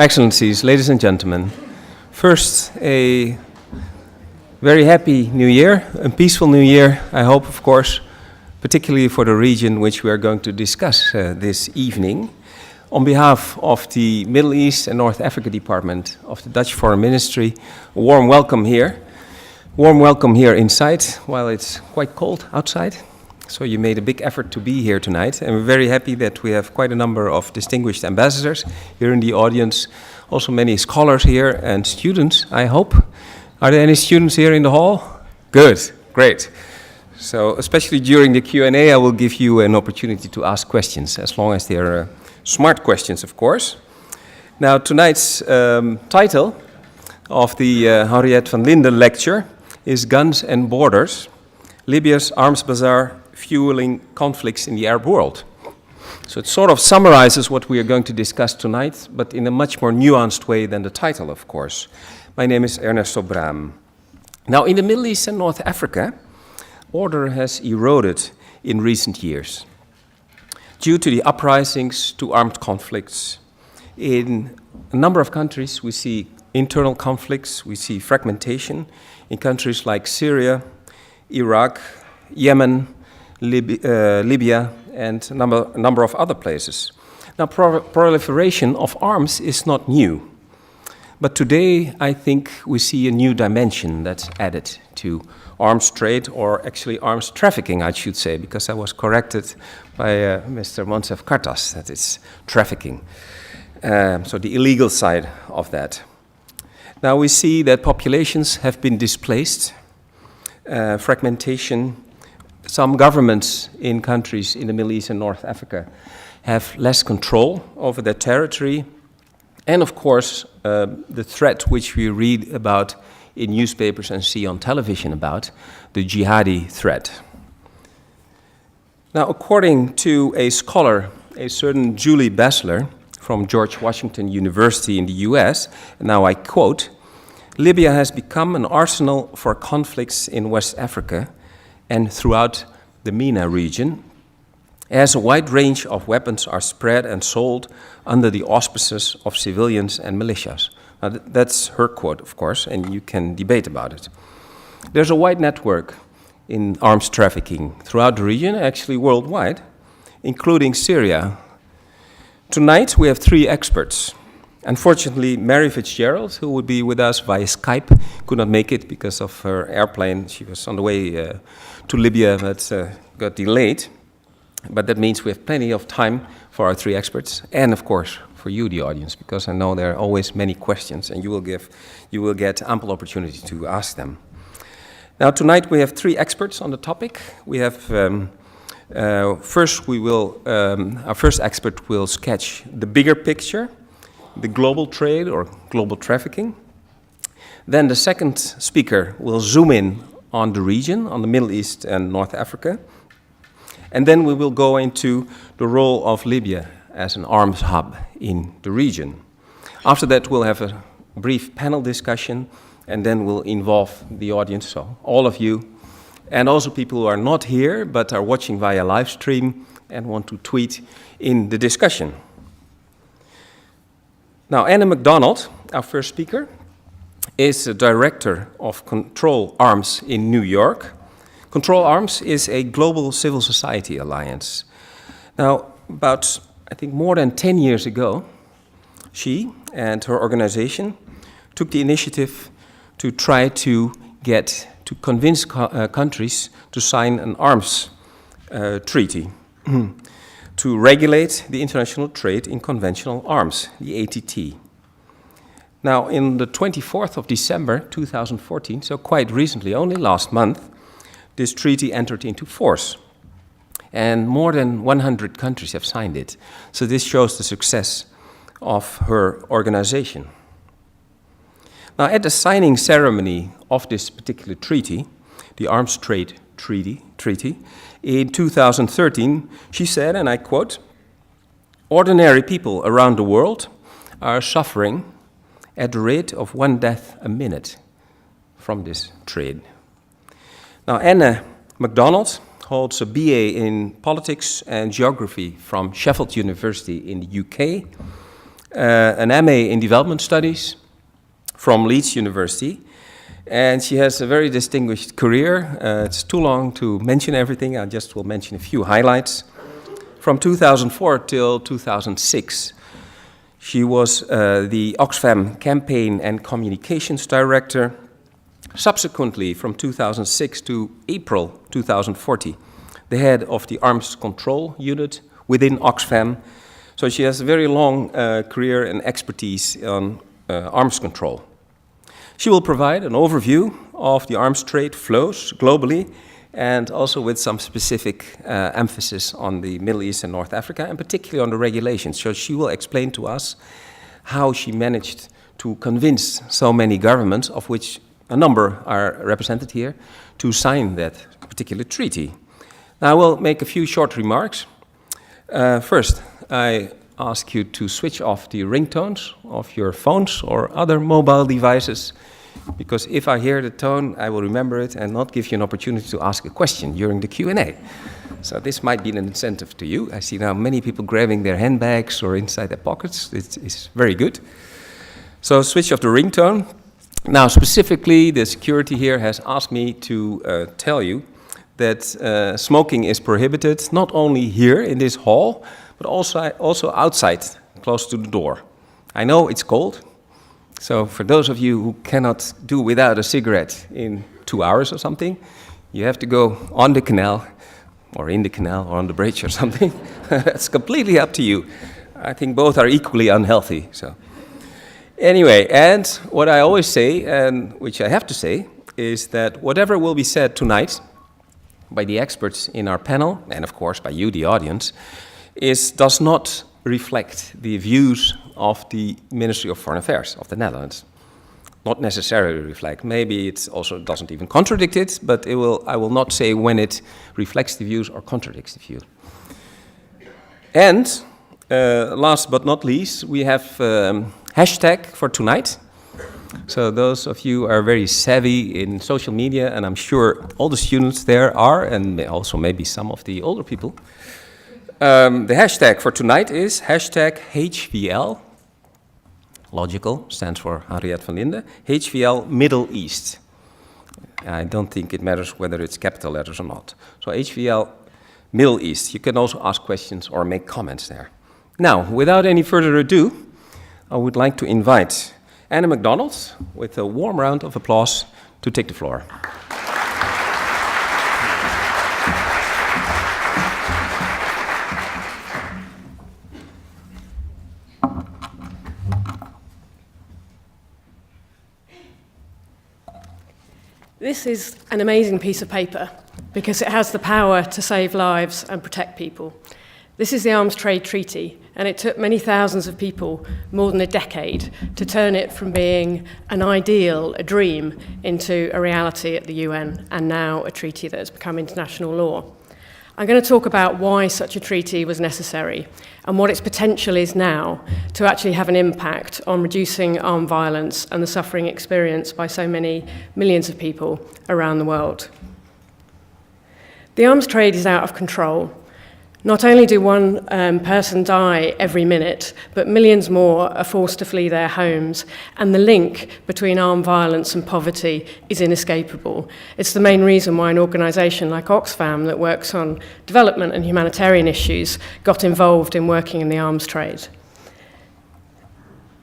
Excellencies, ladies and gentlemen, first a very happy New Year, a peaceful New Year, I hope, of course, particularly for the region which we are going to discuss this evening. On behalf of the Middle East and North Africa Department of the Dutch Foreign Ministry, a warm welcome here. Warm welcome here inside, while it's quite cold outside. So you made a big effort to be here tonight, and we're very happy that we have quite a number of distinguished ambassadors here in the audience, also many scholars here and students, I hope. Are there any students here in the hall? Good, great. So especially during the Q&A, I will give you an opportunity to ask questions, as long as they're smart questions, of course. Now, tonight's title of the Henriette van Lynden lecture is Guns and Borders, Libya's Arms Bazaar Fueling Conflicts in the Arab World. So it sort of summarizes what we are going to discuss tonight, but in a much more nuanced way than the title, of course. My name is Ernesto Braam. Now, in the Middle East and North Africa, order has eroded in recent years due to the uprisings to armed conflicts. In a number of countries, we see internal conflicts, we see fragmentation in countries like Syria, Iraq, Yemen, Libya, and a number of other places. Now, proliferation of arms is not new. But today, I think we see a new dimension that's added to arms trade, or actually arms trafficking, I should say, because I was corrected by Mr. Monsef Kartas that it's trafficking. So the illegal side of that. Now we see that populations have been displaced, fragmentation. Some governments in countries in the Middle East and North Africa have less control over their territory. And of course, the threat which we read about in newspapers and see on television about, the jihadi threat. Now, according to a scholar, a certain Julie Bassler from George Washington University in the US, and now I quote, "Libya has become an arsenal for conflicts in West Africa and throughout the MENA region, as a wide range of weapons are spread and sold under the auspices of civilians and militias." Now, that's her quote, of course, and you can debate about it. There's a wide network in arms trafficking throughout the region, actually worldwide, including Syria. Tonight, we have three experts. Unfortunately, Mary Fitzgerald, who would be with us via Skype, could not make it because of her airplane. She was on the way to Libya, but got delayed. But that means we have plenty of time for our three experts, and of course, for you, the audience, because I know there are always many questions, and you will get ample opportunity to ask them. Now, tonight we have three experts on the topic. We have our first expert will sketch the bigger picture, the global trade or global trafficking. Then the second speaker will zoom in on the region, on the Middle East and North Africa. And then we will go into the role of Libya as an arms hub in the region. After that, we'll have a brief panel discussion, and then we'll involve the audience, so all of you, and also people who are not here but are watching via live stream and want to tweet in the discussion. Now, Anna MacDonald, our first speaker, is the director of Control Arms in New York. Control Arms is a global civil society alliance. Now, about, I think, more than 10 years ago, she and her organization took the initiative to try to convince countries to sign an arms treaty to regulate the international trade in conventional arms, the ATT. Now, in the 24th of December 2014, so quite recently, only last month, this treaty entered into force, and more than 100 countries have signed it. So this shows the success of her organization. Now, at the signing ceremony of this particular treaty, the Arms Trade Treaty, in 2013, she said, and I quote, "Ordinary people around the world are suffering at the rate of 1 death a minute from this trade." Now, Anna MacDonald holds a BA in Politics and Geography from Sheffield University in the UK. an MA in Development Studies from Leeds University. And she has a very distinguished career. It's too long to mention everything. I just will mention a few highlights. From 2004 till 2006, she was the Oxfam Campaign and Communications Director. Subsequently, from 2006 to April 2040, the head of the Arms Control Unit within Oxfam. So she has a very long career and expertise on arms control. She will provide an overview of the arms trade flows globally, and also with some specific emphasis on the Middle East and North Africa, and particularly on the regulations. So she will explain to us how she managed to convince so many governments, of which a number are represented here, to sign that particular treaty. Now I will make a few short remarks. First, I ask you to switch off the ringtones of your phones or other mobile devices, because if I hear the tone, I will remember it and not give you an opportunity to ask a question during the Q&A. So this might be an incentive to you. I see now many people grabbing their handbags or inside their pockets. It's very good. So switch off the ringtone. Now, specifically, the security here has asked me to tell you that smoking is prohibited, not only here in this hall, but also outside, close to the door. I know it's cold, so for those of you who cannot do without a cigarette in 2 hours or something, you have to go on the canal, or in the canal, or on the bridge or something. It's completely up to you. I think both are equally unhealthy, so. Anyway, and what I always say, and which I have to say, is that whatever will be said tonight by the experts in our panel, and of course by you, the audience, does not reflect the views of the Ministry of Foreign Affairs of the Netherlands. Not necessarily reflect. Maybe it also doesn't even contradict it, but I will not say when it reflects the views or contradicts the view. And last but not least, we have hashtag for tonight. So those of you are very savvy in social media, and I'm sure all the students there are, and also maybe some of the older people. The hashtag for tonight is hashtag HVL. Logical, stands for Henriette van Lynden. HVL Middle East. I don't think it matters whether it's capital letters or not. So HVL Middle East. You can also ask questions or make comments there. Now, without any further ado, I would like to invite Anna MacDonald with a warm round of applause to take the floor. This is an amazing piece of paper because it has the power to save lives and protect people. This is the Arms Trade Treaty, and it took many thousands of people more than a decade to turn it from being an ideal, a dream, into a reality at the UN, and now a treaty that has become international law. I'm going to talk about why such a treaty was necessary and what its potential is now to actually have an impact on reducing armed violence and the suffering experienced by so many millions of people around the world. The arms trade is out of control. Not only do one person die every minute, but millions more are forced to flee their homes, and the link between armed violence and poverty is inescapable. It's the main reason why an organisation like Oxfam that works on development and humanitarian issues got involved in working in the arms trade.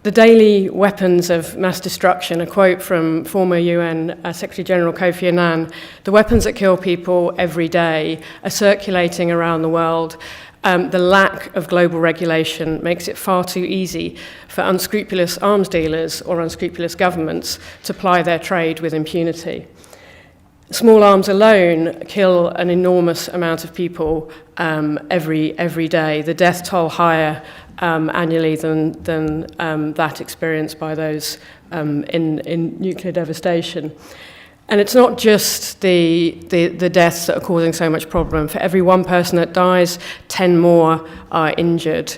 The daily weapons of mass destruction, a quote from former UN Secretary-General Kofi Annan, the weapons that kill people every day are circulating around the world. The lack of global regulation makes it far too easy for unscrupulous arms dealers or unscrupulous governments to ply their trade with impunity. Small arms alone kill an enormous amount of people every day. The death toll higher annually than that experienced by those in nuclear devastation. And it's not just the deaths that are causing so much problem. For every one person that dies, 10 more are injured.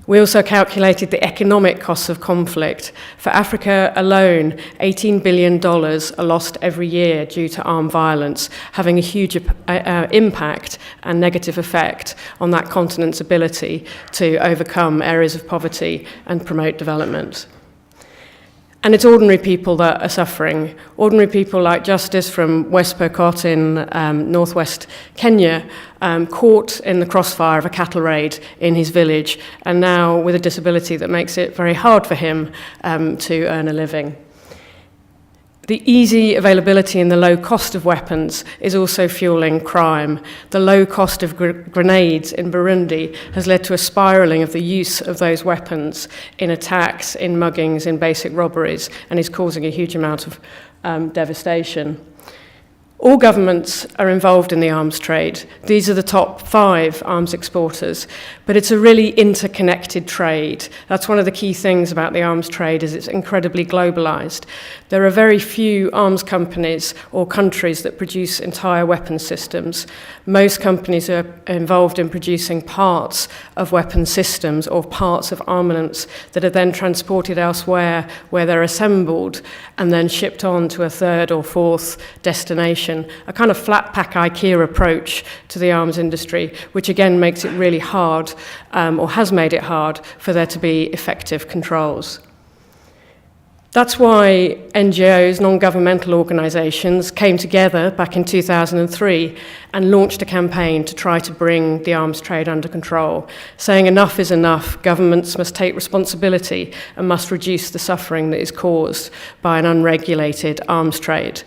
We also calculated the economic costs of conflict. For Africa alone, $18 billion are lost every year due to armed violence, having a huge impact and negative effect on that continent's ability to overcome areas of poverty and promote development. And it's ordinary people that are suffering. Ordinary people like Justice from West Pokot in northwest Kenya, caught in the crossfire of a cattle raid in his village, and now with a disability that makes it very hard for him to earn a living. The easy availability and the low cost of weapons is also fueling crime. The low cost of grenades in Burundi has led to a spiraling of the use of those weapons in attacks, in muggings, in basic robberies, and is causing a huge amount of devastation. All governments are involved in the arms trade. These are the top 5 arms exporters, but it's a really interconnected trade. That's one of the key things about the arms trade, is it's incredibly globalized. There are very few arms companies or countries that produce entire weapon systems. Most companies are involved in producing parts of weapon systems or parts of armaments that are then transported elsewhere, where they're assembled and then shipped on to a 3rd or 4th destination. A kind of flat pack IKEA approach to the arms industry, which again makes it really hard, or has made it hard, for there to be effective controls. That's why NGOs, non-governmental organisations, came together back in 2003 and launched a campaign to try to bring the arms trade under control, saying enough is enough, governments must take responsibility and must reduce the suffering that is caused by an unregulated arms trade.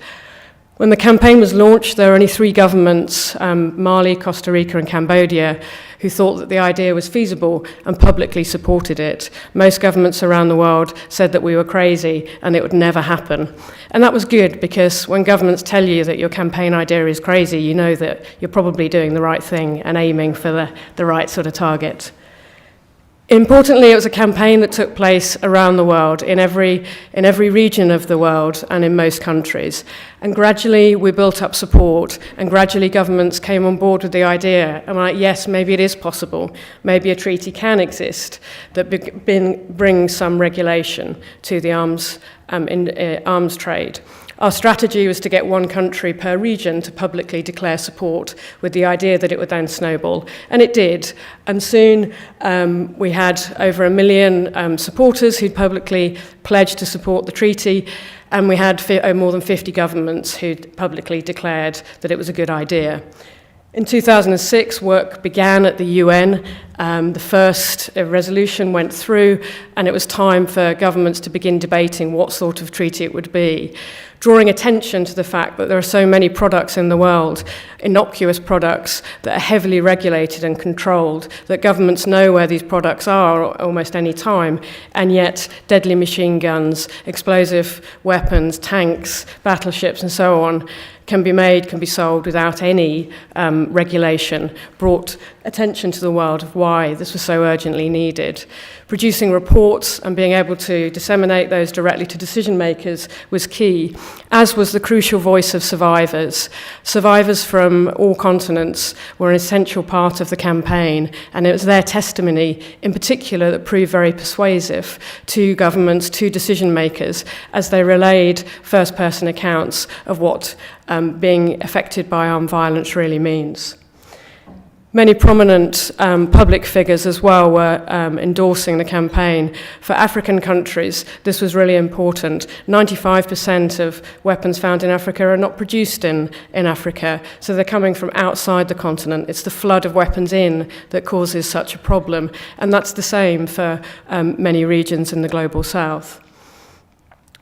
When the campaign was launched, there were only 3 governments, Mali, Costa Rica and Cambodia, who thought that the idea was feasible and publicly supported it. Most governments around the world said that we were crazy and it would never happen. And that was good, because when governments tell you that your campaign idea is crazy, you know that you're probably doing the right thing and aiming for the right sort of target. Importantly, it was a campaign that took place around the world, in every region of the world and in most countries. And gradually we built up support, and gradually governments came on board with the idea. And like, yes, maybe it is possible. Maybe a treaty can exist that brings some regulation to the arms trade. Our strategy was to get 1 country per region to publicly declare support, with the idea that it would then snowball. And it did. And soon we had over 1 million supporters who'd publicly pledged to support the treaty. And we had more than 50 governments who'd publicly declared that it was a good idea. In 2006, work began at the UN. The first resolution went through, and it was time for governments to begin debating what sort of treaty it would be, drawing attention to the fact that there are so many products in the world, innocuous products that are heavily regulated and controlled, that governments know where these products are almost any time, and yet deadly machine guns, explosive weapons, tanks, battleships, and so on can be sold without any regulation, brought attention to the world of why this was so urgently needed. Producing reports and being able to disseminate those directly to decision makers was key, as was the crucial voice of survivors. Survivors from all continents were an essential part of the campaign, and it was their testimony in particular that proved very persuasive to governments, to decision makers, as they relayed first-person accounts of what being affected by armed violence really means. Many prominent public figures as well were endorsing the campaign. For African countries, this was really important. 95% of weapons found in Africa are not produced in Africa, so they're coming from outside the continent. It's the flood of weapons in that causes such a problem, and that's the same for many regions in the global south.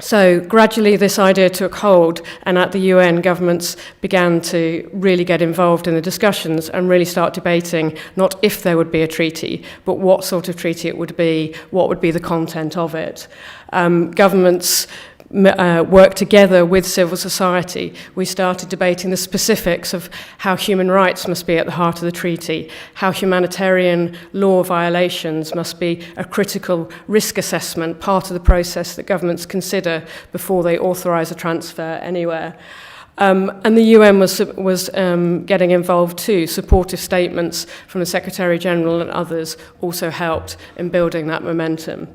So gradually this idea took hold, and at the UN, governments began to really get involved in the discussions and really start debating not if there would be a treaty, but what sort of treaty it would be, what would be the content of it. Governments work together with civil society. We started debating the specifics of how human rights must be at the heart of the treaty, how humanitarian law violations must be a critical risk assessment, part of the process that governments consider before they authorise a transfer anywhere. And the UN was getting involved too. Supportive statements from the Secretary General and others also helped in building that momentum.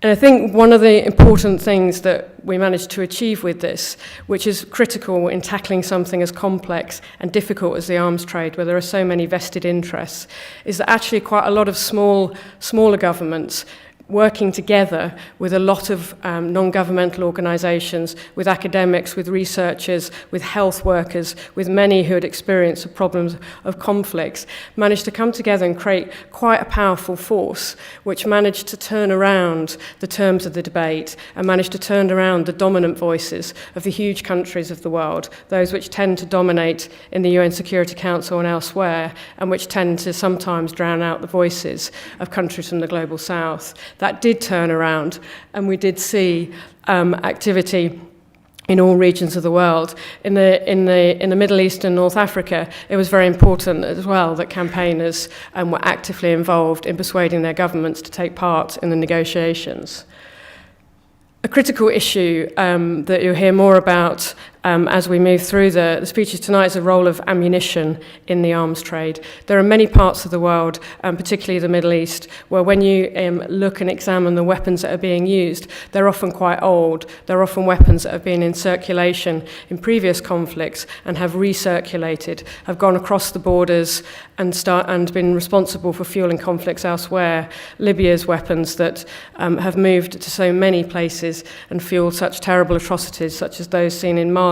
And I think one of the important things that we managed to achieve with this, which is critical in tackling something as complex and difficult as the arms trade, where there are so many vested interests, is that actually quite a lot of smaller governments working together with a lot of non-governmental organisations, with academics, with researchers, with health workers, with many who had experienced the problems of conflicts, managed to come together and create quite a powerful force which managed to turn around the terms of the debate and managed to turn around the dominant voices of the huge countries of the world, those which tend to dominate in the UN Security Council and elsewhere, and which tend to sometimes drown out the voices of countries from the global south. That did turn around, and we did see activity in all regions of the world. In the Middle East and North Africa, it was very important as well that campaigners were actively involved in persuading their governments to take part in the negotiations. A critical issue that you'll hear more about as we move through the speeches tonight is the role of ammunition in the arms trade. There are many parts of the world, particularly the Middle East, where when you look and examine the weapons that are being used, they're often quite old. They're often weapons that have been in circulation in previous conflicts and have recirculated, have gone across the borders and been responsible for fueling conflicts elsewhere. Libya's weapons that have moved to so many places and fueled such terrible atrocities, such as those seen in Mali,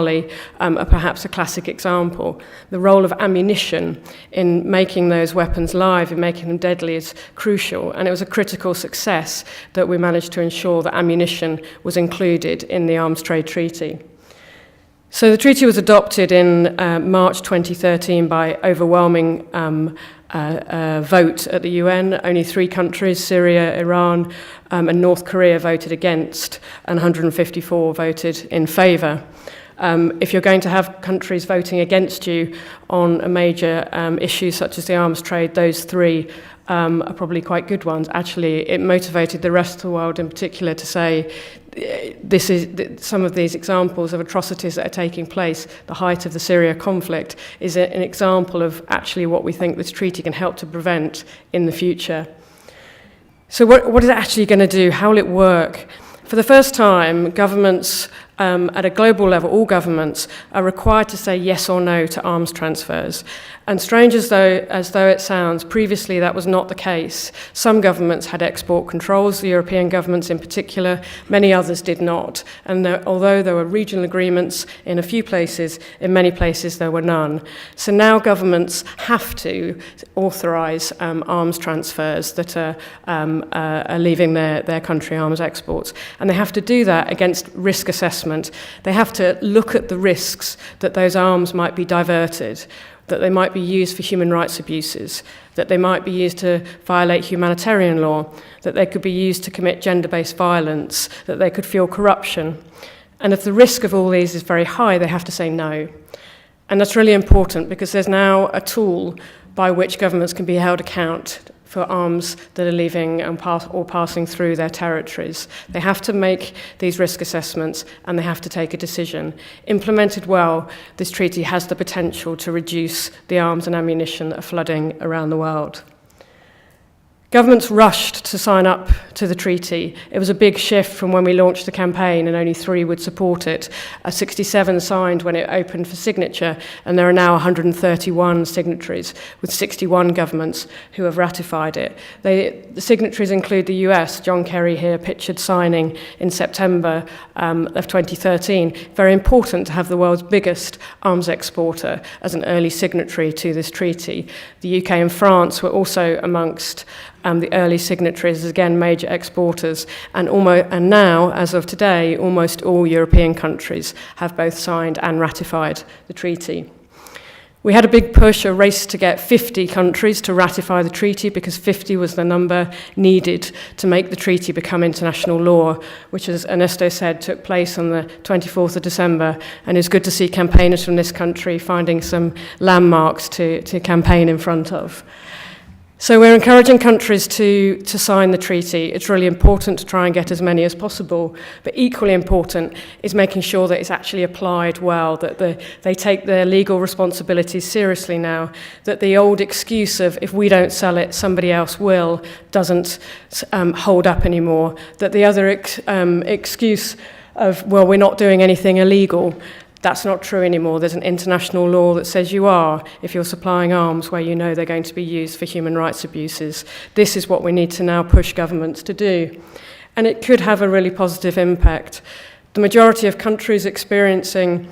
are perhaps a classic example. The role of ammunition in making those weapons live, in making them deadly, is crucial, and it was a critical success that we managed to ensure that ammunition was included in the Arms Trade Treaty. So the treaty was adopted in March 2013 by overwhelming vote at the UN. Only 3 countries, Syria, Iran, and North Korea, voted against, and 154 voted in favour. If you're going to have countries voting against you on a major issue such as the arms trade, those 3 are probably quite good ones. Actually, it motivated the rest of the world in particular to say, this is some of these examples of atrocities that are taking place. The height of the Syria conflict is an example of actually what we think this treaty can help to prevent in the future. So what is it actually going to do? How will it work? For the first time, governments at a global level, all governments are required to say yes or no to arms transfers. And strange as though it sounds, previously that was not the case. Some governments had export controls, the European governments in particular, many others did not. And although there were regional agreements in a few places, in many places there were none. So now governments have to authorise arms transfers that are leaving their country arms exports. And they have to do that against risk assessment. They have to look at the risks that those arms might be diverted, that they might be used for human rights abuses, that they might be used to violate humanitarian law, that they could be used to commit gender-based violence, that they could fuel corruption. And if the risk of all these is very high, they have to say no. And that's really important because there's now a tool by which governments can be held account for arms that are leaving and passing through their territories. They have to make these risk assessments and they have to take a decision. Implemented well, this treaty has the potential to reduce the arms and ammunition that are flooding around the world. Governments rushed to sign up to the treaty. It was a big shift from when we launched the campaign and only 3 would support it. 67 signed when it opened for signature, and there are now 131 signatories, with 61 governments who have ratified it. The signatories include the US, John Kerry here pictured signing in September of 2013. Very important to have the world's biggest arms exporter as an early signatory to this treaty. The UK and France were also amongst the early signatories, again, major exporters, and now, as of today, almost all European countries have both signed and ratified the treaty. We had a big push, a race to get 50 countries to ratify the treaty because 50 was the number needed to make the treaty become international law, which, as Ernesto said, took place on the 24th of December, and it's good to see campaigners from this country finding some landmarks to campaign in front of. So we're encouraging countries to sign the treaty. It's really important to try and get as many as possible, but equally important is making sure that it's actually applied well, that they take their legal responsibilities seriously now, that the old excuse of if we don't sell it, somebody else will, doesn't hold up anymore, that the other excuse of, well, we're not doing anything illegal, that's not true anymore. There's an international law that says you are if you're supplying arms where you know they're going to be used for human rights abuses. This is what we need to now push governments to do. And it could have a really positive impact. The majority of countries experiencing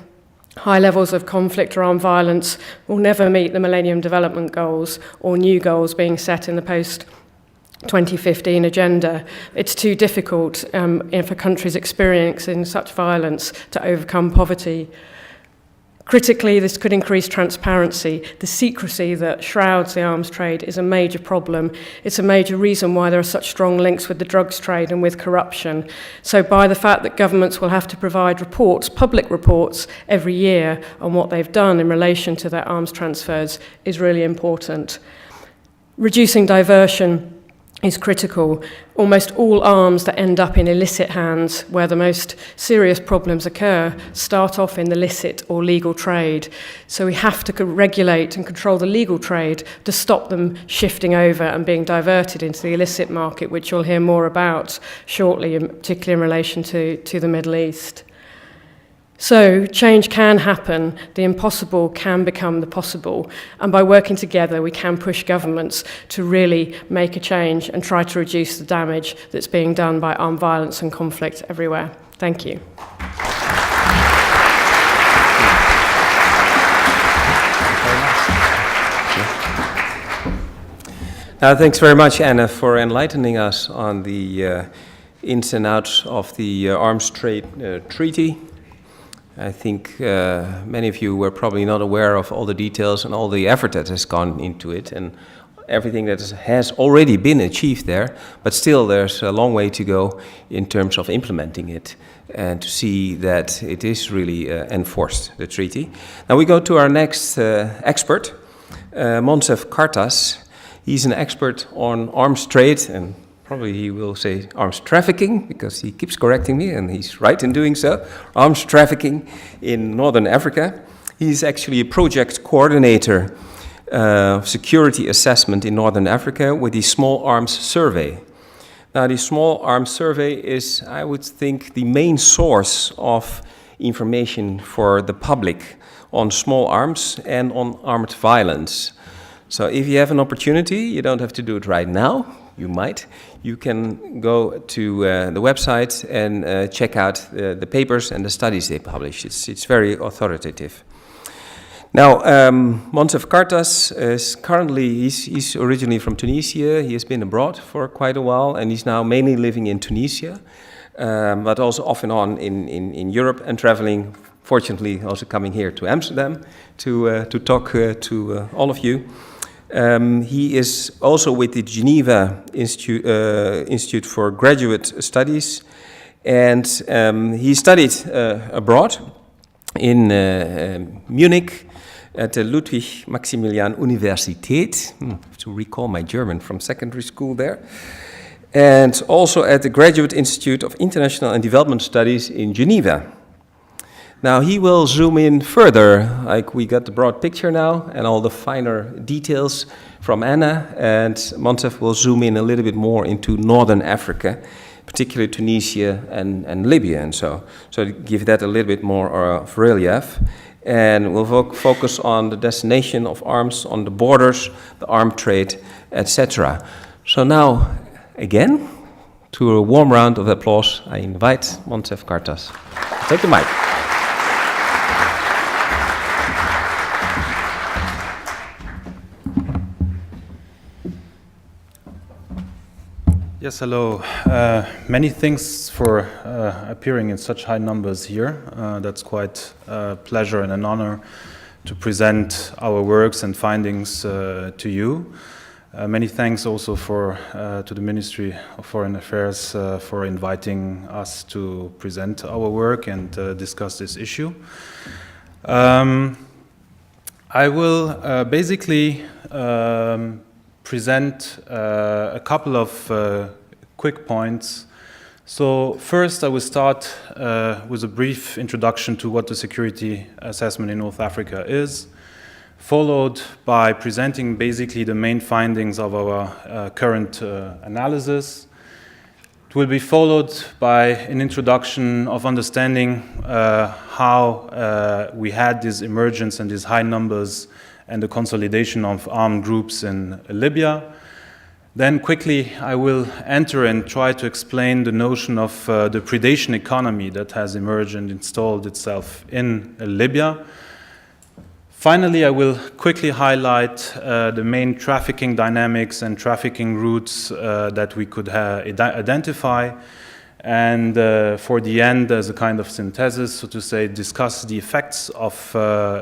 high levels of conflict or armed violence will never meet the Millennium Development Goals or new goals being set in the post-2015 agenda. It's too difficult for countries experiencing such violence to overcome poverty. Critically, this could increase transparency. The secrecy that shrouds the arms trade is a major problem. It's a major reason why there are such strong links with the drugs trade and with corruption. So by the fact that governments will have to provide reports, public reports, every year on what they've done in relation to their arms transfers is really important. Reducing diversion is critical. Almost all arms that end up in illicit hands, where the most serious problems occur, start off in the licit or legal trade. So we have to regulate and control the legal trade to stop them shifting over and being diverted into the illicit market, which you'll hear more about shortly, particularly in relation to the Middle East. So change can happen, the impossible can become the possible, and by working together we can push governments to really make a change and try to reduce the damage that's being done by armed violence and conflict everywhere. Thank you. Thanks very much, Anna, for enlightening us on the ins and outs of the arms trade treaty. I think many of you were probably not aware of all the details and all the effort that has gone into it and everything that has already been achieved there, but still there's a long way to go in terms of implementing it and to see that it is really enforced, the treaty. Now we go to our next expert, Monsef Kartas. He's an expert on arms trade, and probably he will say arms trafficking, because he keeps correcting me, and he's right in doing so. Arms trafficking in Northern Africa. He's actually a project coordinator of security assessment in Northern Africa with the Small Arms Survey. Now, the Small Arms Survey is, I would think, the main source of information for the public on small arms and on armed violence. So if you have an opportunity, you don't have to do it right now. You might. You can go to the website and check out the papers and the studies they publish. It's very authoritative. Now, Monsef Kartas is currently, he's originally from Tunisia. He has been abroad for quite a while, and he's now mainly living in Tunisia, but also off and on in Europe and traveling, fortunately also coming here to Amsterdam to talk to all of you. He is also with the Geneva Institute for Graduate Studies, and he studied abroad in Munich at the Ludwig Maximilian Universität, to recall my German from secondary school there, and also at the Graduate Institute of International and Development Studies in Geneva. Now he will zoom in further, like we got the broad picture now and all the finer details from Anna, and Monsef will zoom in a little bit more into Northern Africa, particularly Tunisia and Libya, and so to give that a little bit more of relief. And we'll focus on the destination of arms, on the borders, the armed trade, etc. So now, again, to a warm round of applause, I invite Monsef Kartas. Take the mic. Yes, hello. Many thanks for appearing in such high numbers here. That's quite a pleasure and an honor to present our works and findings to you. Many thanks also to the Ministry of Foreign Affairs for inviting us to present our work and discuss this issue. I will basically present a couple of quick points. So first I will start with a brief introduction to what the security assessment in North Africa is, followed by presenting basically the main findings of our current analysis. It will be followed by an introduction of understanding how we had this emergence and these high numbers and the consolidation of armed groups in Libya. Then quickly I will enter and try to explain the notion of the predation economy that has emerged and installed itself in Libya. Finally, I will quickly highlight the main trafficking dynamics and trafficking routes that we could identify. And for the end, as a kind of synthesis, so to say, discuss the effects of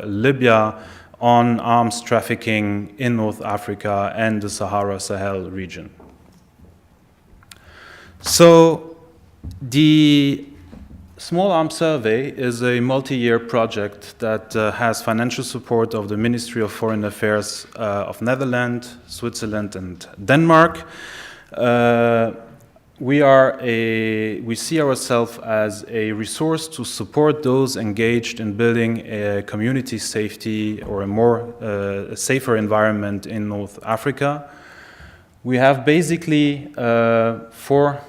Libya on arms trafficking in North Africa and the Sahara-Sahel region. So the Small Arms Survey is a multi-year project that has financial support of the Ministry of Foreign Affairs of Netherlands, Switzerland, and Denmark. We see ourselves as a resource to support those engaged in building a community safety or a more safer environment in North Africa. We have basically 4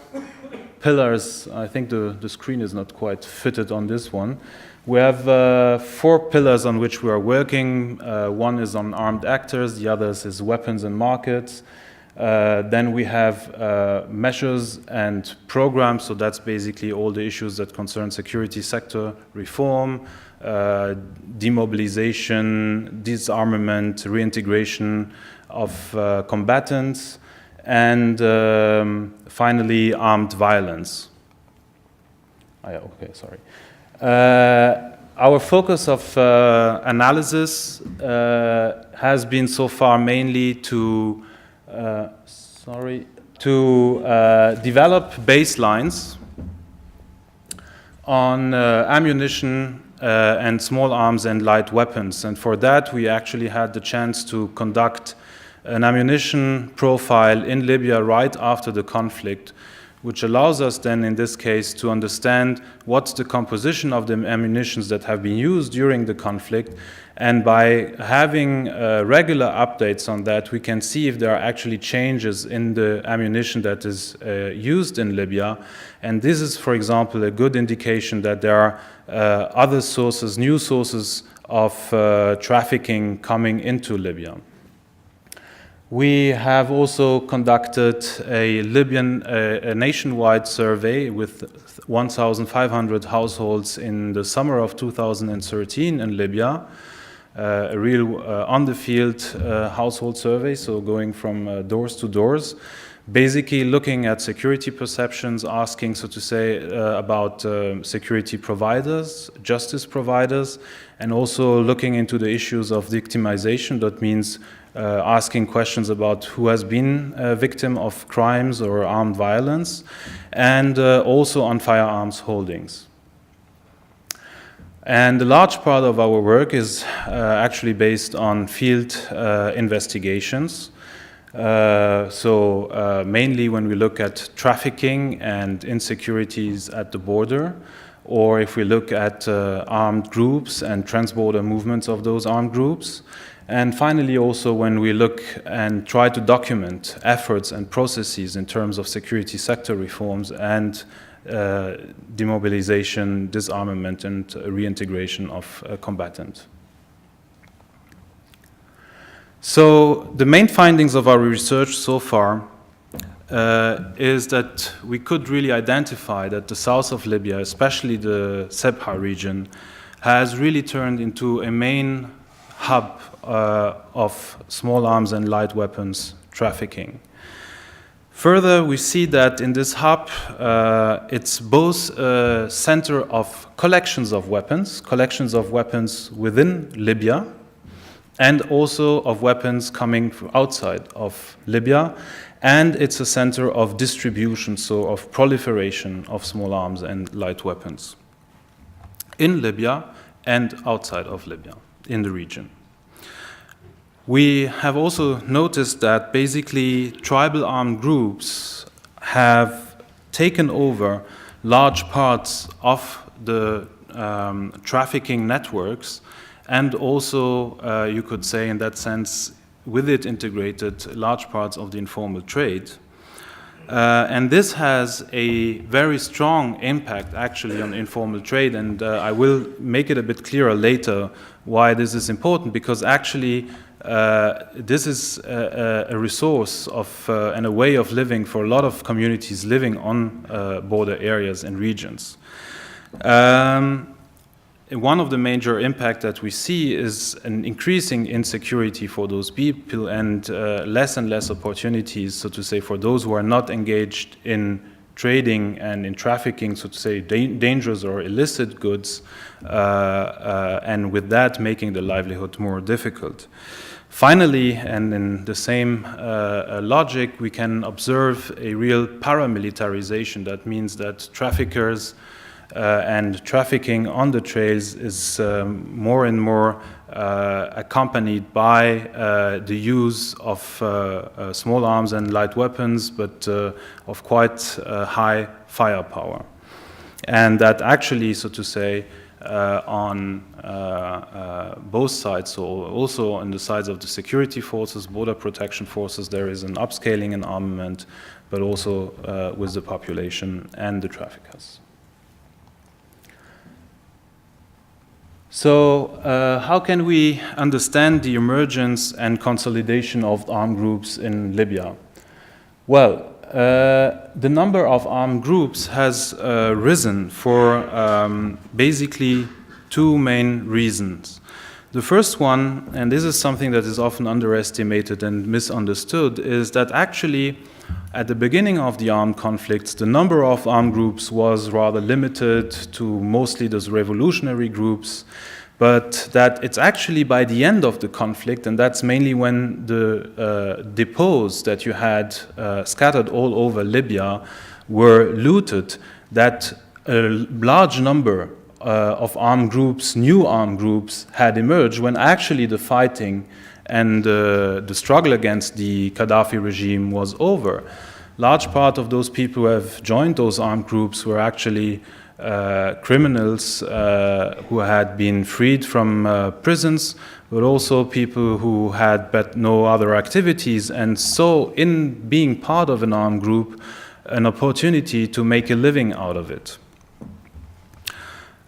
pillars. I think the screen is not quite fitted on this one. We have 4 pillars on which we are working. One is on armed actors, the others is weapons and markets. Then we have measures and programs, so that's basically all the issues that concern security sector reform, demobilization, disarmament, reintegration of combatants, and finally armed violence. Our focus of analysis has been so far mainly to develop baselines on ammunition and small arms and light weapons. And for that, we actually had the chance to conduct an ammunition profile in Libya right after the conflict, which allows us then, in this case, to understand what's the composition of the ammunitions that have been used during the conflict. And by having regular updates on that, we can see if there are actually changes in the ammunition that is used in Libya. And this is, for example, a good indication that there are other sources, new sources of trafficking coming into Libya. We have also conducted a nationwide survey with 1,500 households in the summer of 2013 in Libya. A real on-the-field household survey, so going from doors to doors, basically looking at security perceptions, asking, so to say, about security providers, justice providers, and also looking into the issues of victimization. That means asking questions about who has been a victim of crimes or armed violence, and also on firearms holdings. And a large part of our work is actually based on field investigations. Mainly when we look at trafficking and insecurities at the border, or if we look at armed groups and transborder movements of those armed groups. And finally, also when we look and try to document efforts and processes in terms of security sector reforms and demobilization, disarmament, and reintegration of combatants. So the main findings of our research so far is that we could really identify that the south of Libya, especially the Sebha region, has really turned into a main hub of small arms and light weapons trafficking. Further, we see that in this hub, it's both a center of collections of weapons within Libya, and also of weapons coming from outside of Libya, and it's a center of distribution, so of proliferation of small arms and light weapons in Libya and outside of Libya, in the region. We have also noticed that basically tribal armed groups have taken over large parts of the trafficking networks, and also, you could say in that sense, with it integrated large parts of the informal trade. And this has a very strong impact actually on informal trade, and I will make it a bit clearer later why this is important, because actually this is a resource of and a way of living for a lot of communities living on border areas and regions. One of the major impacts that we see is an increasing insecurity for those people, and less opportunities, so to say, for those who are not engaged in trading and in trafficking, so to say, dangerous or illicit goods, and with that making the livelihood more difficult. Finally, and in the same logic, we can observe a real paramilitarization. That means that traffickers and trafficking on the trails is more and more accompanied by the use of small arms and light weapons, but of quite high firepower. And that actually, so to say, on both sides, so also on the sides of the security forces, border protection forces, there is an upscaling in armament, but also with the population and the traffickers. So how can we understand the emergence and consolidation of armed groups in Libya? Well, the number of armed groups has risen for basically two main reasons. The first one, and this is something that is often underestimated and misunderstood, is that actually at the beginning of the armed conflicts, the number of armed groups was rather limited to mostly those revolutionary groups, but that it's actually by the end of the conflict, and that's mainly when the depots that you had scattered all over Libya were looted, that a large number of armed groups, new armed groups, had emerged when actually the fighting and the struggle against the Gaddafi regime was over. Large part of those people who have joined those armed groups were actually criminals who had been freed from prisons, but also people who had no other activities, and so in being part of an armed group, an opportunity to make a living out of it.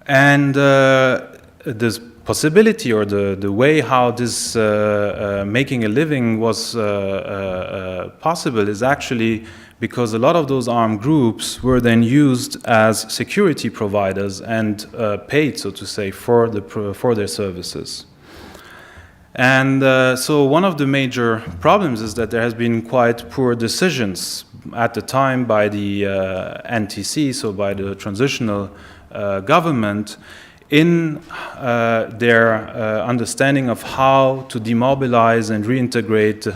And this possibility, or the way how this making a living was possible, is actually because a lot of those armed groups were then used as security providers and paid, so to say, for their services. And so one of the major problems is that there has been quite poor decisions at the time by the NTC, so by the transitional government, in their understanding of how to demobilize and reintegrate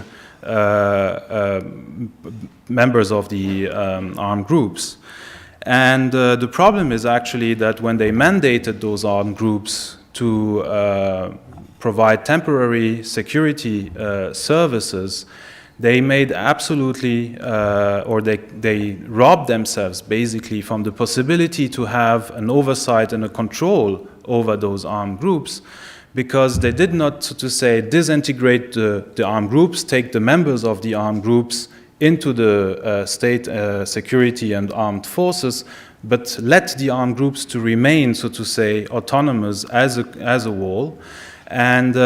members of the armed groups. And the problem is actually that when they mandated those armed groups to provide temporary security services, they made absolutely, or they robbed themselves basically from the possibility to have an oversight and a control over those armed groups, because they did not, so to say, disintegrate the armed groups, take the members of the armed groups into the state security and armed forces, but let the armed groups to remain, so to say, autonomous as a whole, and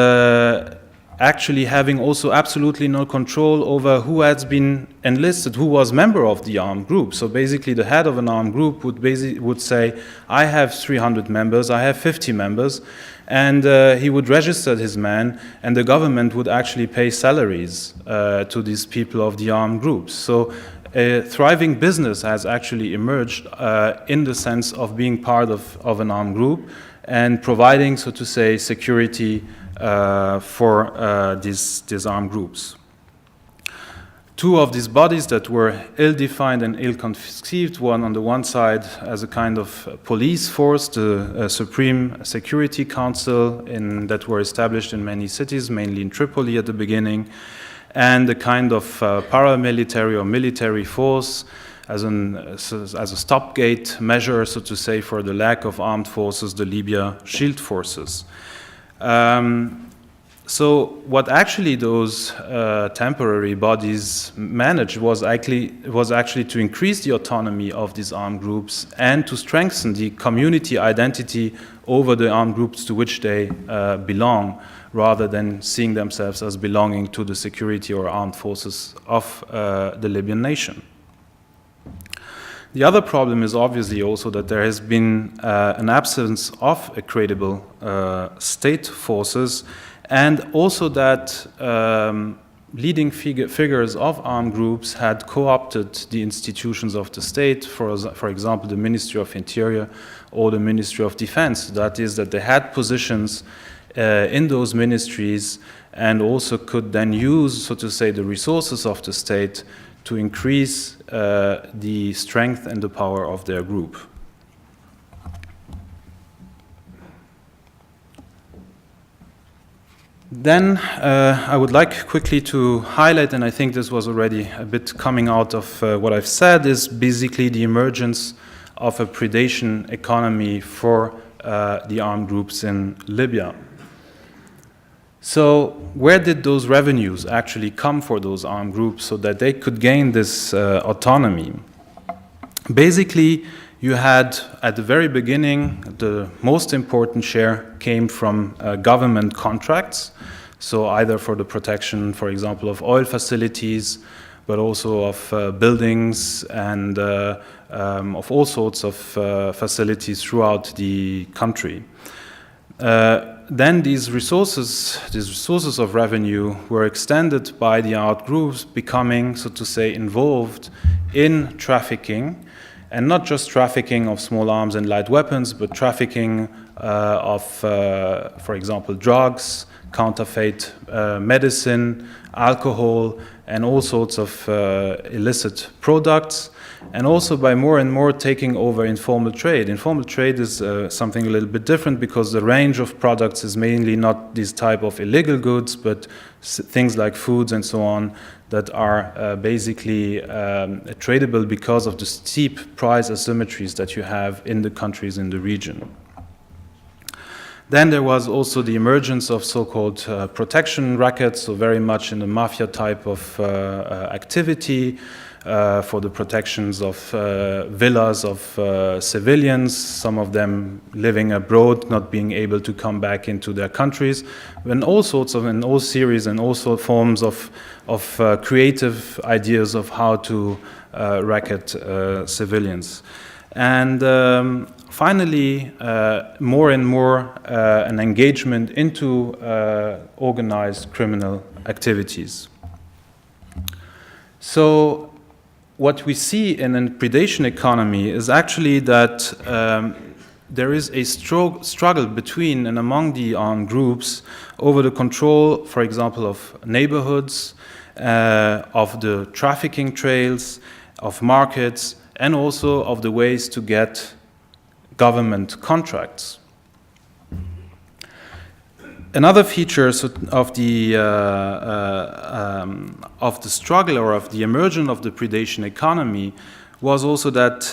actually having also absolutely no control over who has been enlisted, who was member of the armed group. So basically the head of an armed group would say, I have 300 members, I have 50 members, and he would register his men, and the government would actually pay salaries to these people of the armed groups. So a thriving business has actually emerged in the sense of being part of an armed group and providing, so to say, security for these armed groups. two of these bodies that were ill-defined and ill-conceived, one on the one side as a kind of police force, the Supreme Security Council that were established in many cities, mainly in Tripoli at the beginning, and a kind of paramilitary or military force as a stopgate measure, so to say, for the lack of armed forces, the Libya Shield Forces. So what actually those temporary bodies managed was actually to increase the autonomy of these armed groups and to strengthen the community identity over the armed groups to which they belong, rather than seeing themselves as belonging to the security or armed forces of the Libyan nation. The other problem is obviously also that there has been an absence of a credible state forces, and also that leading figures of armed groups had co-opted the institutions of the state, for example, the Ministry of Interior or the Ministry of Defense. That is, that they had positions in those ministries and also could then use, so to say, the resources of the state to increase the strength and the power of their group. Then I would like quickly to highlight, and I think this was already a bit coming out of what I've said, is basically the emergence of a predation economy for the armed groups in Libya. So where did those revenues actually come for those armed groups so that they could gain this autonomy? Basically, you had, at the very beginning, the most important share came from government contracts, so either for the protection, for example, of oil facilities, but also of buildings and of all sorts of facilities throughout the country. Then these resources of revenue were extended by the armed groups, becoming, so to say, involved in trafficking, and not just trafficking of small arms and light weapons, but trafficking of, for example, drugs, counterfeit medicine, alcohol, and all sorts of illicit products, and also by more and more taking over informal trade. Informal trade is something a little bit different because the range of products is mainly not these type of illegal goods, but things like foods and so on that are basically tradable because of the steep price asymmetries that you have in the countries in the region. Then there was also the emergence of so-called protection rackets, so very much in the mafia type of activity for the protections of villas of civilians, some of them living abroad, not being able to come back into their countries, and all sorts of, and all series and also forms of creative ideas of how to racket civilians. And finally, more and more an engagement into organized criminal activities. So what we see in a predation economy is actually that there is a struggle between and among the armed groups over the control, for example, of neighborhoods, of the trafficking trails, of markets, and also of the ways to get government contracts. Another feature of the struggle or of the emergence of the predation economy was also that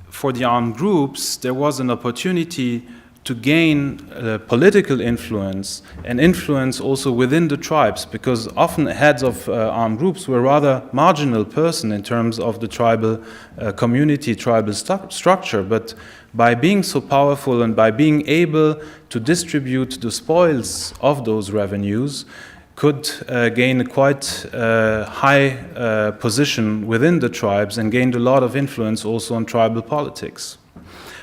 for the armed groups there was an opportunity to gain political influence and influence also within the tribes, because often heads of armed groups were rather marginal person in terms of the tribal community, tribal structure, but by being so powerful and by being able to distribute the spoils of those revenues could gain a quite high position within the tribes and gained a lot of influence also on tribal politics.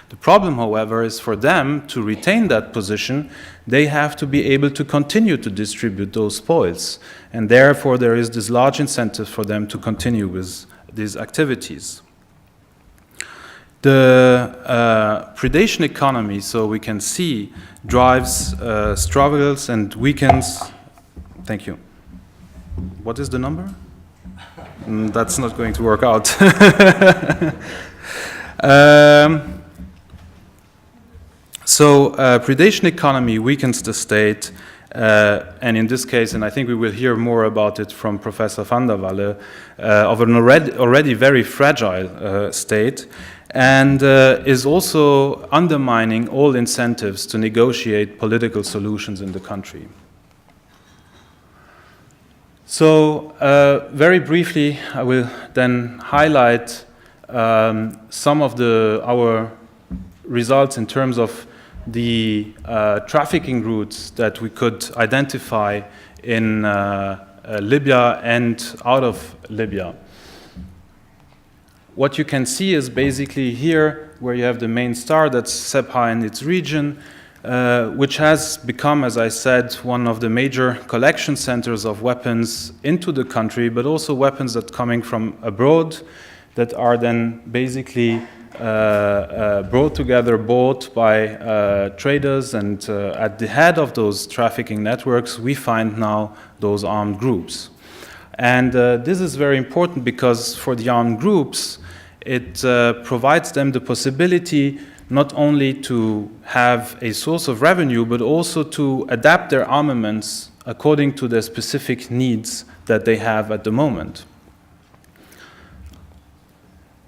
The problem, however, is for them to retain that position, they have to be able to continue to distribute those spoils. And therefore, there is this large incentive for them to continue with these activities. The predation economy, so we can see, drives struggles and weakens. Thank you. What is the number? That's not going to work out. Predation economy weakens the state, and in this case, and I think we will hear more about it from Professor van der Walle, of an already very fragile state, and is also undermining all incentives to negotiate political solutions in the country. So, very briefly, I will then highlight some of our results in terms of the trafficking routes that we could identify in Libya and out of Libya. What you can see is basically here, where you have the main star, that's Sebha and its region, which has become, as I said, one of the major collection centers of weapons into the country, but also weapons that are coming from abroad that are then basically brought together, bought by traders, and at the head of those trafficking networks, we find now those armed groups. And this is very important because for the armed groups, it provides them the possibility not only to have a source of revenue, but also to adapt their armaments according to the specific needs that they have at the moment.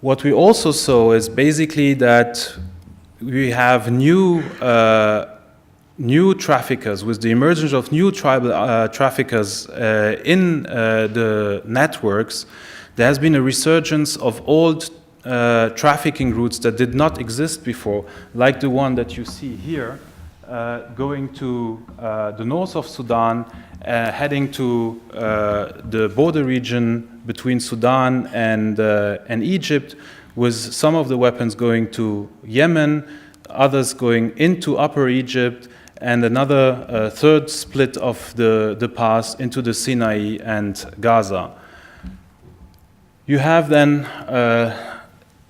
What we also saw is basically that we have new traffickers, with the emergence of new tribal traffickers in the networks. There has been a resurgence of old trafficking routes that did not exist before, like the one that you see here, going to the north of Sudan, heading to the border region between Sudan and Egypt, with some of the weapons going to Yemen, others going into Upper Egypt, and another third split of the path into the Sinai and Gaza. You have then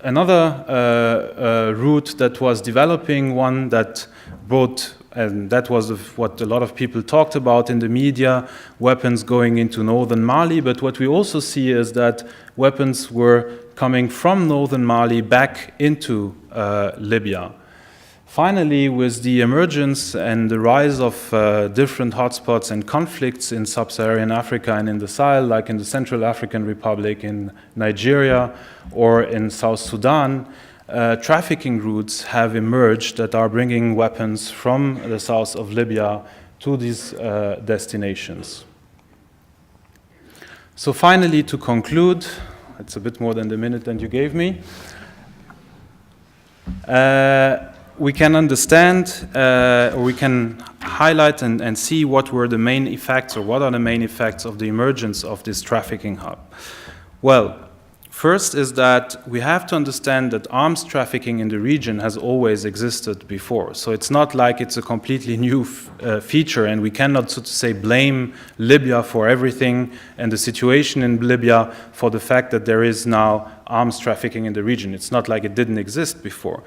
another route that was developing, one that brought, and that was what a lot of people talked about in the media, weapons going into northern Mali. But what we also see is that weapons were coming from northern Mali back into Libya. Finally, with the emergence and the rise of different hotspots and conflicts in sub-Saharan Africa and in the Sahel, like in the Central African Republic, in Nigeria, or in South Sudan, trafficking routes have emerged that are bringing weapons from the south of Libya to these destinations. So finally, to conclude, it's a bit more than the minute that you gave me. We can understand, or we can highlight and see what were the main effects, or what are the main effects of the emergence of this trafficking hub. Well, first is that we have to understand that arms trafficking in the region has always existed before. So it's not like it's a completely new feature, and we cannot, so to say, blame Libya for everything and the situation in Libya for the fact that there is now arms trafficking in the region. It's not like it didn't exist before.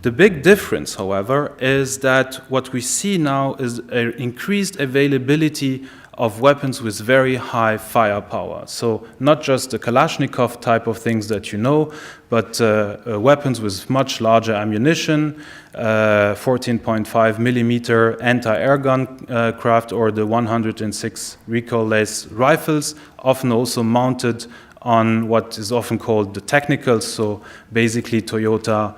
The big difference, however, is that what we see now is an increased availability of weapons with very high firepower. So not just the Kalashnikov type of things that you know, but weapons with much larger ammunition, 14.5 millimeter anti-air gun craft, or the 106 recoilless rifles, often also mounted on what is often called the technicals, so basically Toyota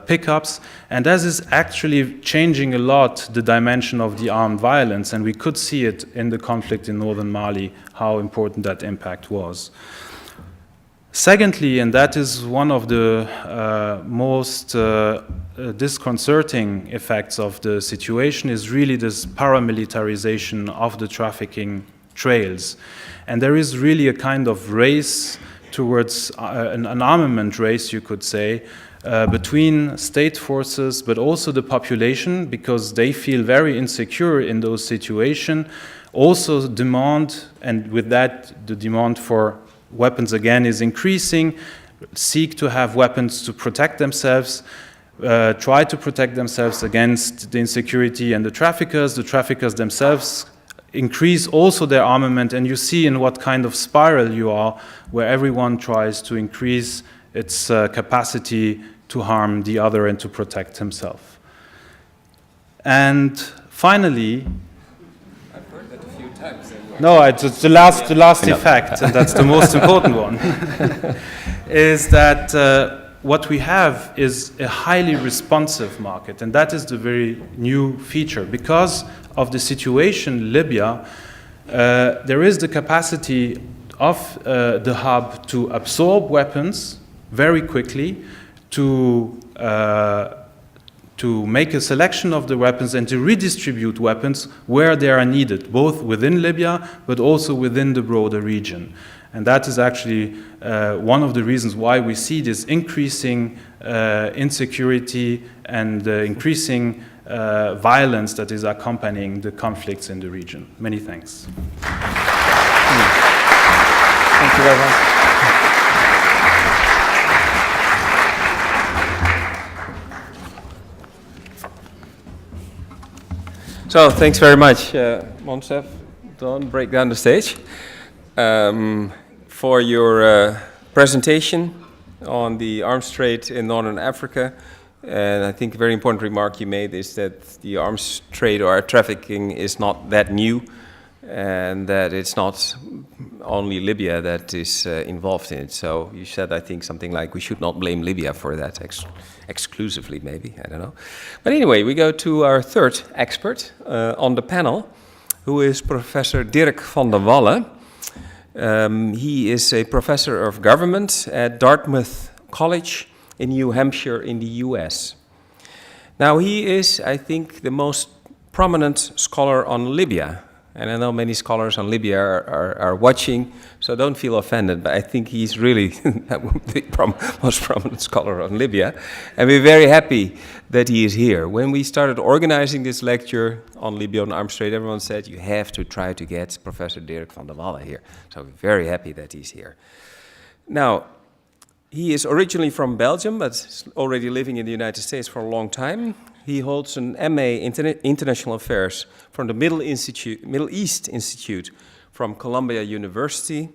pickups, and that is actually changing a lot the dimension of the armed violence, and we could see it in the conflict in northern Mali, how important that impact was. Secondly, and that is one of the most disconcerting effects of the situation, is really this paramilitarization of the trafficking trails. And there is really a kind of race towards an armament race, you could say, between state forces, but also the population, because they feel very insecure in those situations. Also demand, and with that the demand for weapons again is increasing, seek to have weapons to protect themselves, try to protect themselves against the insecurity and the traffickers themselves increase also their armament, and you see in what kind of spiral you are, where everyone tries to increase its capacity to harm the other and to protect himself. And finally, I've heard that a few times. no, it's the last effect, and that's the most important one, is that what we have is a highly responsive market, and that is the very new feature. Because of the situation in Libya, there is the capacity of the hub to absorb weapons very quickly, to make a selection of the weapons and to redistribute weapons where they are needed, both within Libya but also within the broader region. And that is actually one of the reasons why we see this increasing insecurity and increasing violence that is accompanying the conflicts in the region. Many thanks. Thank you very much. So, thanks very much, Monsef. Don't break down the stage. For your presentation on the arms trade in Northern Africa. And I think a very important remark you made is that the arms trade or trafficking is not that new, and that it's not only Libya that is involved in it. So you said, I think, something like we should not blame Libya for that exclusively, maybe, I don't know. But anyway, we go to our third expert on the panel, who is Professor Dirk van der Wallen. He is a professor of government at Dartmouth College in New Hampshire in the US. Now he is, I think, the most prominent scholar on Libya. And I know many scholars on Libya are watching, so don't feel offended, but I think he's really the most prominent scholar on Libya. And we're very happy that he is here. When we started organizing this lecture on Libyan arms trade, everyone said, you have to try to get Professor Dirk van der Wallen here. So we're very happy that he's here. Now, he is originally from Belgium, but is already living in the United States for a long time. He holds an MA in International Affairs from the Middle East Institute from Columbia University.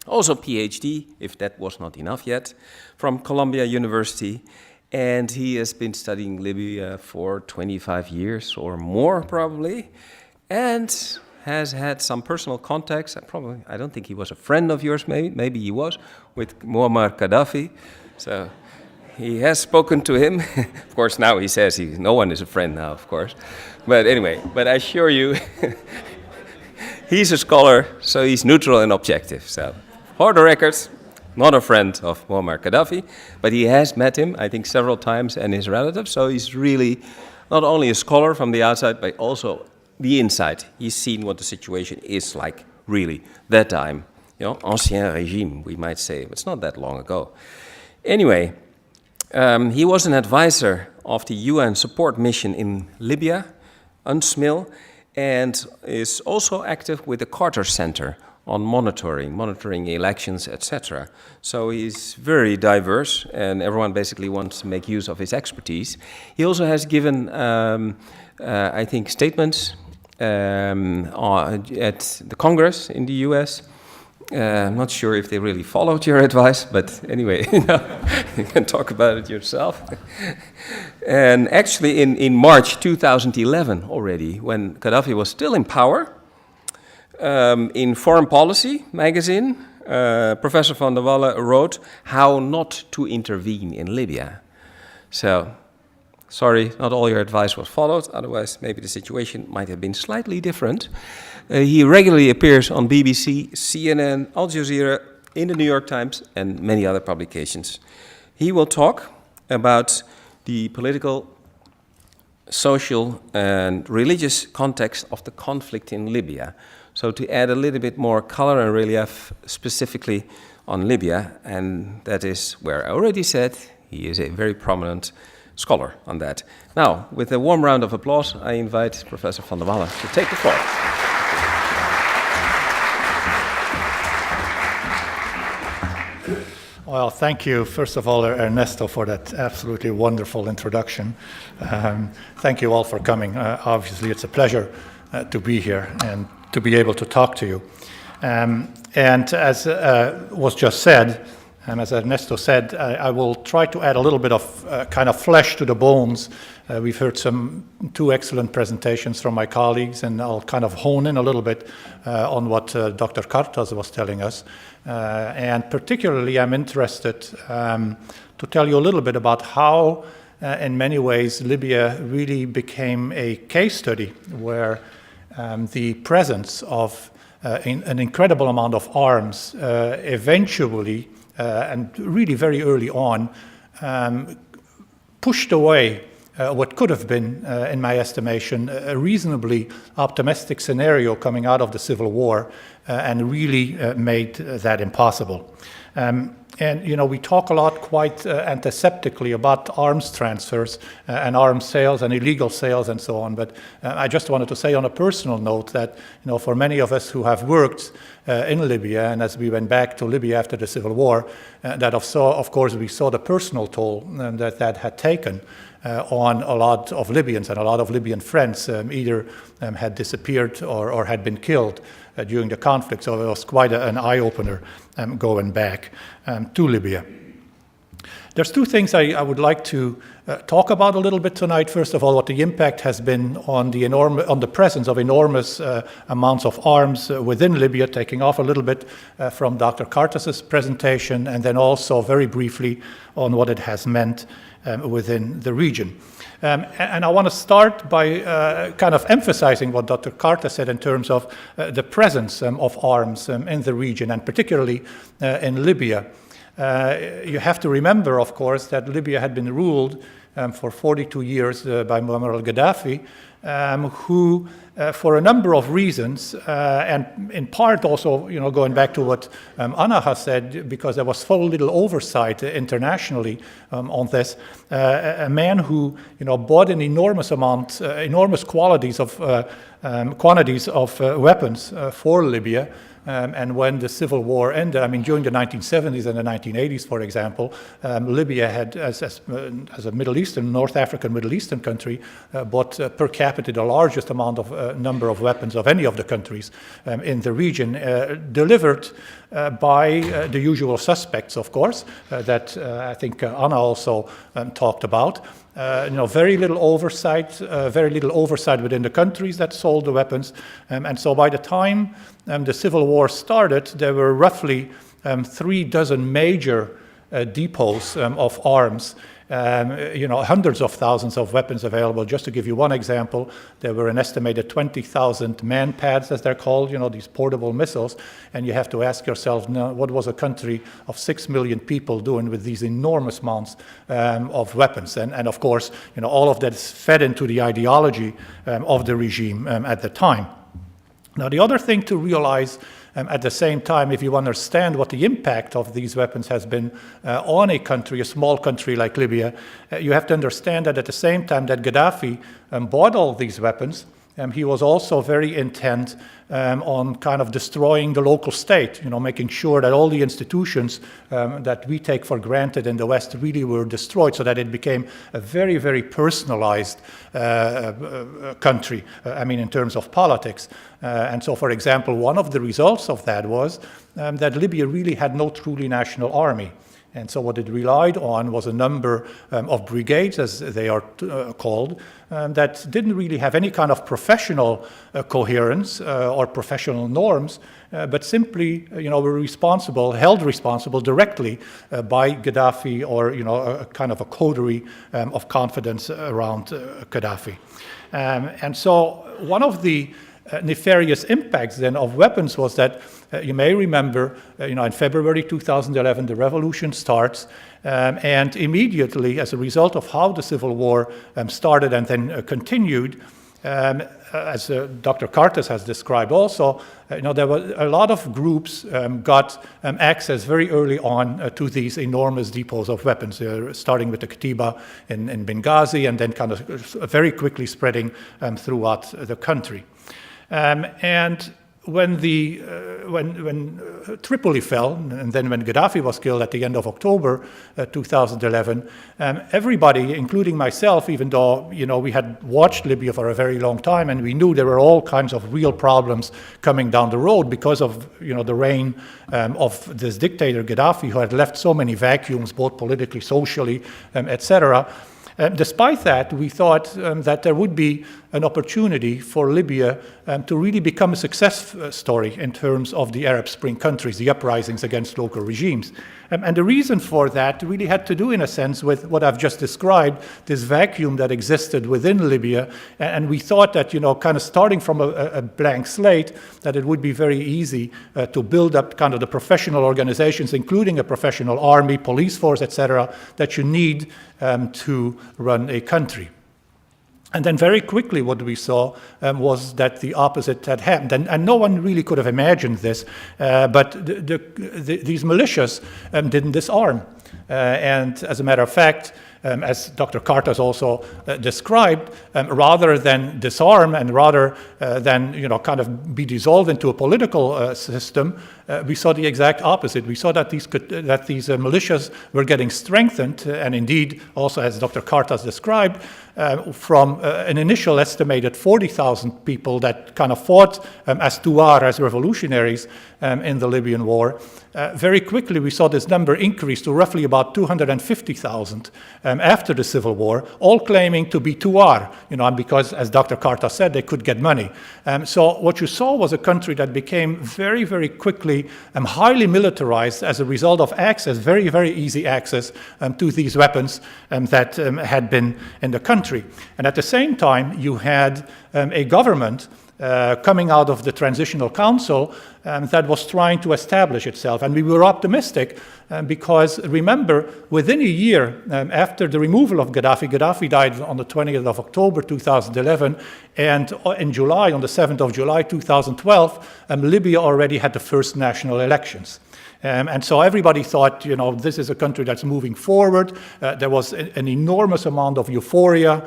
Also PhD, if that was not enough yet, from Columbia University. And he has been studying Libya for 25 years or more, probably, and has had some personal contacts. I don't think he was a friend of yours, maybe he was, with Muammar Gaddafi. So he has spoken to him. Of course, now he says no one is a friend now, of course. But anyway, but I assure you, he's a scholar, so he's neutral and objective. So, for the record, not a friend of Muammar Gaddafi, but he has met him, I think, several times, and his relatives. So he's really not only a scholar from the outside, but also the inside. He's seen what the situation is like, really, that time. You know, ancien régime, we might say. It's not that long ago. Anyway, he was an advisor of the UN support mission in Libya, UNSMIL, and is also active with the Carter Center on monitoring elections, etc. So he's very diverse, and everyone basically wants to make use of his expertise. He also has given, I think, statements at the Congress in the US. I'm not sure if they really followed your advice, but anyway, you can talk about it yourself. And actually in March 2011 already, when Gaddafi was still in power, in Foreign Policy magazine, Professor van der Wallen wrote How Not to Intervene in Libya. So, sorry, not all your advice was followed, otherwise maybe the situation might have been slightly different. He regularly appears on BBC, CNN, Al Jazeera, in the New York Times, and many other publications. He will talk about the political, social, and religious context of the conflict in Libya. So to add a little bit more color and relief specifically on Libya, and that is where I already said he is a very prominent scholar on that. Now, with a warm round of applause, I invite Professor van der Wallen to take the floor. Well, thank you, first of all, Ernesto, for that absolutely wonderful introduction. Thank you all for coming. Obviously, it's a pleasure to be here and to be able to talk to you. And as was just said, as Ernesto said, I will try to add a little bit of kind of flesh to the bones. We've heard two excellent presentations from my colleagues, and I'll kind of hone in a little bit on what Dr. Cartas was telling us. And particularly, I'm interested to tell you a little bit about how, in many ways, Libya really became a case study where the presence of an incredible amount of arms eventually, and really very early on, pushed away what could have been, in my estimation, a reasonably optimistic scenario coming out of the Civil War, and really made that impossible. And, you know, we talk a lot quite antiseptically about arms transfers and arms sales and illegal sales and so on. But I just wanted to say on a personal note that, you know, for many of us who have worked in Libya, and as we went back to Libya after the Civil War, that of course we saw the personal toll that had taken on a lot of Libyans, and a lot of Libyan friends either had disappeared or had been killed during the conflict. So it was quite an eye-opener going back to Libya. There's two things I would like to talk about a little bit tonight. First of all, what the impact has been on the presence of enormous amounts of arms within Libya, taking off a little bit from Dr. Cartas's presentation, and then also very briefly on what it has meant within the region. And I want to start by kind of emphasizing what Dr. Cartas said in terms of the presence of arms in the region, and particularly in Libya. You have to remember, of course, that Libya had been ruled for 42 years by Muammar al-Gaddafi, who, for a number of reasons, and in part also, you know, going back to what Anna has said, because there was so little oversight internationally on this, a man who, you know, bought an enormous quantities of weapons for Libya. And when the Civil War ended, I mean, during the 1970s and the 1980s, for example, Libya had, as a North African Middle Eastern country, bought per capita the largest amount of number of weapons of any of the countries in the region, delivered by the usual suspects, of course, that I think Anna also talked about. You know, very little oversight within the countries that sold the weapons, and so by the time the Civil War started, there were roughly 36 major depots of arms. You know, hundreds of thousands of weapons available. Just to give you one example, there were an estimated 20,000 man-pads, as they're called, you know, these portable missiles, and you have to ask yourself, now, what was a country of 6 million people doing with these enormous amounts of weapons? And of course, you know, all of that is fed into the ideology of the regime at the time. Now, the other thing to realize at the same time, if you understand what the impact of these weapons has been on a country, a small country like Libya, you have to understand that at the same time that Gaddafi bought all these weapons, he was also very intent on kind of destroying the local state, you know, making sure that all the institutions that we take for granted in the West really were destroyed, so that it became a very, very personalized country, I mean, in terms of politics. And so, for example, one of the results of that was that Libya really had no truly national army. And so what it relied on was a number of brigades, as they are called, that didn't really have any kind of professional coherence or professional norms, but simply, you know, were held responsible directly by Gaddafi, or, you know, a kind of a coterie of confidence around Gaddafi. And so one of the nefarious impacts then of weapons was that you may remember, you know, in February 2011, the revolution starts, and immediately, as a result of how the Civil War started and then continued, as Dr. Cartas has described also, you know, there were a lot of groups got access very early on to these enormous depots of weapons, starting with the Katiba in Benghazi, and then kind of very quickly spreading throughout the country. And when Tripoli fell, and then when Gaddafi was killed at the end of October 2011, everybody, including myself, even though we had watched Libya for a very long time, and we knew there were all kinds of real problems coming down the road because of the reign of this dictator Gaddafi, who had left so many vacuums, both politically, socially, etc. Despite that, we thought that there would be an opportunity for Libya to really become a success story in terms of the Arab Spring countries, the uprisings against local regimes. And the reason for that really had to do, in a sense, with what I've just described, this vacuum that existed within Libya. And we thought that, kind of starting from a blank slate, that it would be very easy to build up kind of the professional organizations, including a professional army, police force, etc., that you need to run a country. And then very quickly what we saw was that the opposite had happened. And no one really could have imagined this, but these militias didn't disarm. And as a matter of fact, as Dr. Kartas also described, rather than disarm and rather than kind of be dissolved into a political system, we saw the exact opposite. We saw that these militias were getting strengthened, and indeed, also as Dr. Kartas described, from an initial estimated 40,000 people that kind of fought as Tuar, as revolutionaries in the Libyan war. Very quickly, we saw this number increase to roughly about 250,000 after the civil war, all claiming to be Tuar, because, as Dr. Kartas said, they could get money. So what you saw was a country that became very, very quickly highly militarized as a result of access, very, very easy access to these weapons that had been in the country. And at the same time, you had a government coming out of the Transitional Council that was trying to establish itself. And we were optimistic because, remember, within a year after the removal of Gaddafi died on the 20th of October 2011, and in July, on the 7th of July 2012, Libya already had the first national elections. And so everybody thought, this is a country that's moving forward. There was an enormous amount of euphoria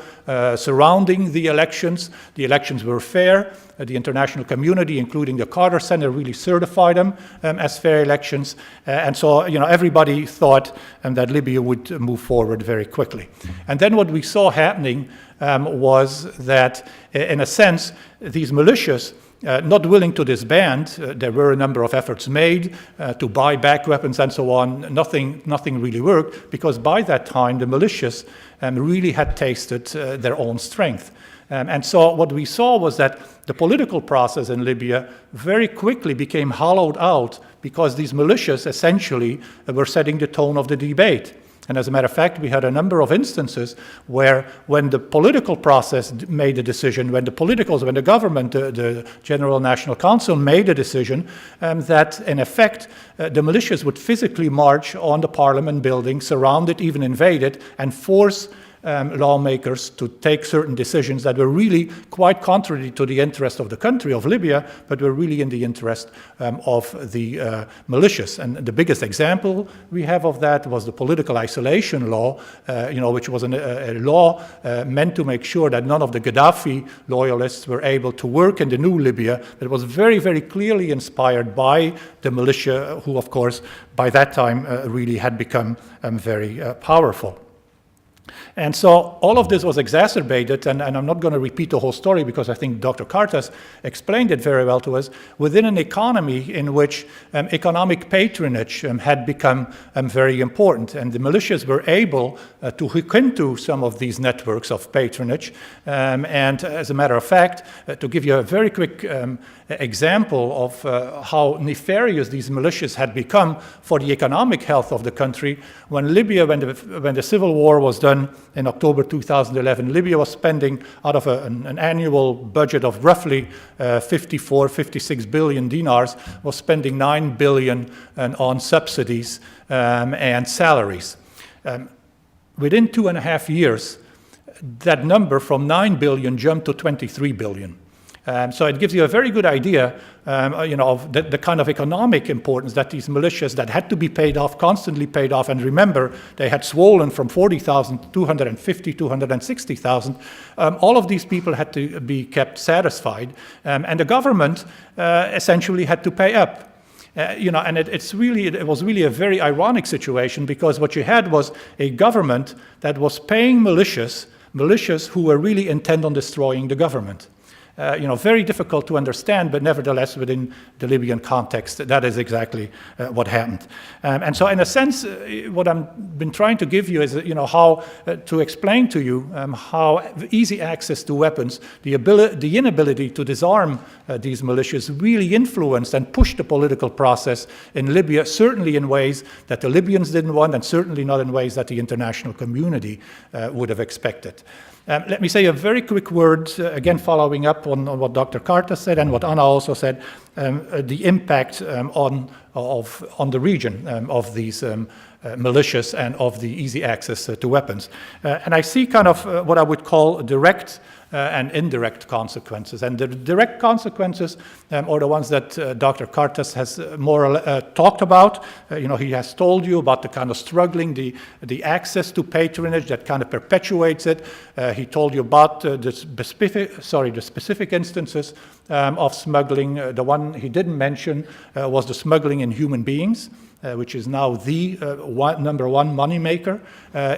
surrounding the elections. The elections were fair. The international community, including the Carter Center, really certified them as fair elections. And so, everybody thought that Libya would move forward very quickly. And then what we saw happening was that, in a sense, these militias, not willing to disband, there were a number of efforts made to buy back weapons and so on. Nothing really worked, because by that time the militias really had tasted their own strength. And so what we saw was that the political process in Libya very quickly became hollowed out, because these militias essentially were setting the tone of the debate. And as a matter of fact, we had a number of instances where, when the political process made a decision, when the government, the General National Council made a decision, that in effect the militias would physically march on the parliament building, surround it, even invade it, and force lawmakers to take certain decisions that were really quite contrary to the interest of the country, of Libya, but were really in the interest of the militias. And the biggest example we have of that was the political isolation law, which was a law meant to make sure that none of the Gaddafi loyalists were able to work in the new Libya. It was very, very clearly inspired by the militia, who, of course, by that time really had become very powerful. And so all of this was exacerbated, and I'm not going to repeat the whole story because I think Dr. Kartas explained it very well to us, within an economy in which economic patronage had become very important. And the militias were able to hook into some of these networks of patronage. And as a matter of fact, to give you a very quick example of how nefarious these militias had become for the economic health of the country, when the civil war was done in October 2011, Libya was spending, out of an annual budget of roughly 56 billion dinars, was spending 9 billion on subsidies and salaries. Within 2.5 years, that number from 9 billion jumped to 23 billion. So it gives you a very good idea, of the kind of economic importance that these militias that had to be paid off, constantly paid off, and remember, they had swollen from 40,000 to 250, 260,000. All of these people had to be kept satisfied, and the government essentially had to pay up. And it was really a very ironic situation, because what you had was a government that was paying militias who were really intent on destroying the government. Very difficult to understand, but nevertheless, within the Libyan context, that is exactly what happened. And so, in a sense, what I've been trying to give you is, how to explain to you how easy access to weapons, the inability to disarm these militias, really influenced and pushed the political process in Libya, certainly in ways that the Libyans didn't want, and certainly not in ways that the international community would have expected. Let me say a very quick word, again following up on what Dr. Carter said and what Anna also said, the impact on the region of these militias and of the easy access to weapons. And I see kind of what I would call direct and indirect consequences. And the direct consequences are the ones that Dr. Cartas has more talked about. He has told you about the kind of struggling, the access to patronage that kind of perpetuates it. He told you about the specific instances of smuggling. The one he didn't mention was the smuggling in human beings, which is now the number one moneymaker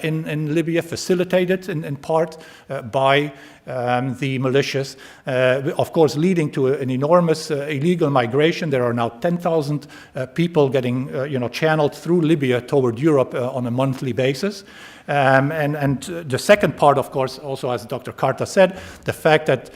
in Libya, facilitated in part by the militias, of course leading to an enormous illegal migration. There are now 10,000 people getting channeled through Libya toward Europe on a monthly basis. And the second part, of course, also as Dr. Carta said, the fact that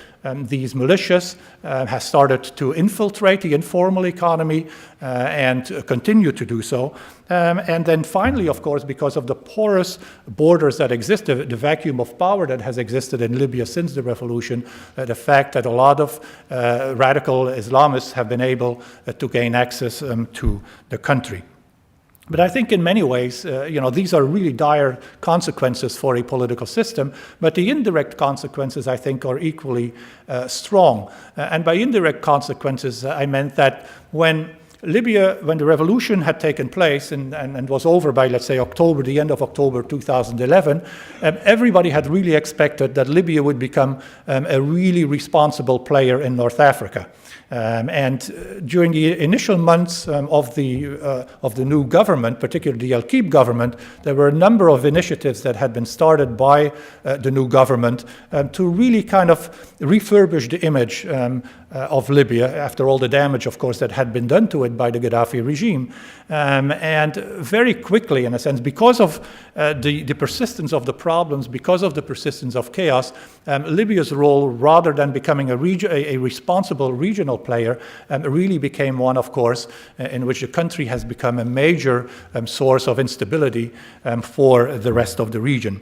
these militias have started to infiltrate the informal economy and continue to do so. And then finally, of course, because of the porous borders that exist, the vacuum of power that has existed in Libya since the revolution, the fact that a lot of radical Islamists have been able to gain access to the country. But I think in many ways, these are really dire consequences for a political system, but the indirect consequences, I think, are equally strong. And by indirect consequences, I meant that when the revolution had taken place and was over by, let's say, the end of October 2011, everybody had really expected that Libya would become a really responsible player in North Africa. And during the initial months of the new government, particularly the Al-Kib government, there were a number of initiatives that had been started by the new government to really kind of refurbish the image of Libya after all the damage, of course, that had been done to it by the Gaddafi regime. And very quickly, in a sense, because of the persistence of the problems, because of the persistence of chaos, Libya's role, rather than becoming a responsible regional player, really became one, of course, in which the country has become a major source of instability for the rest of the region.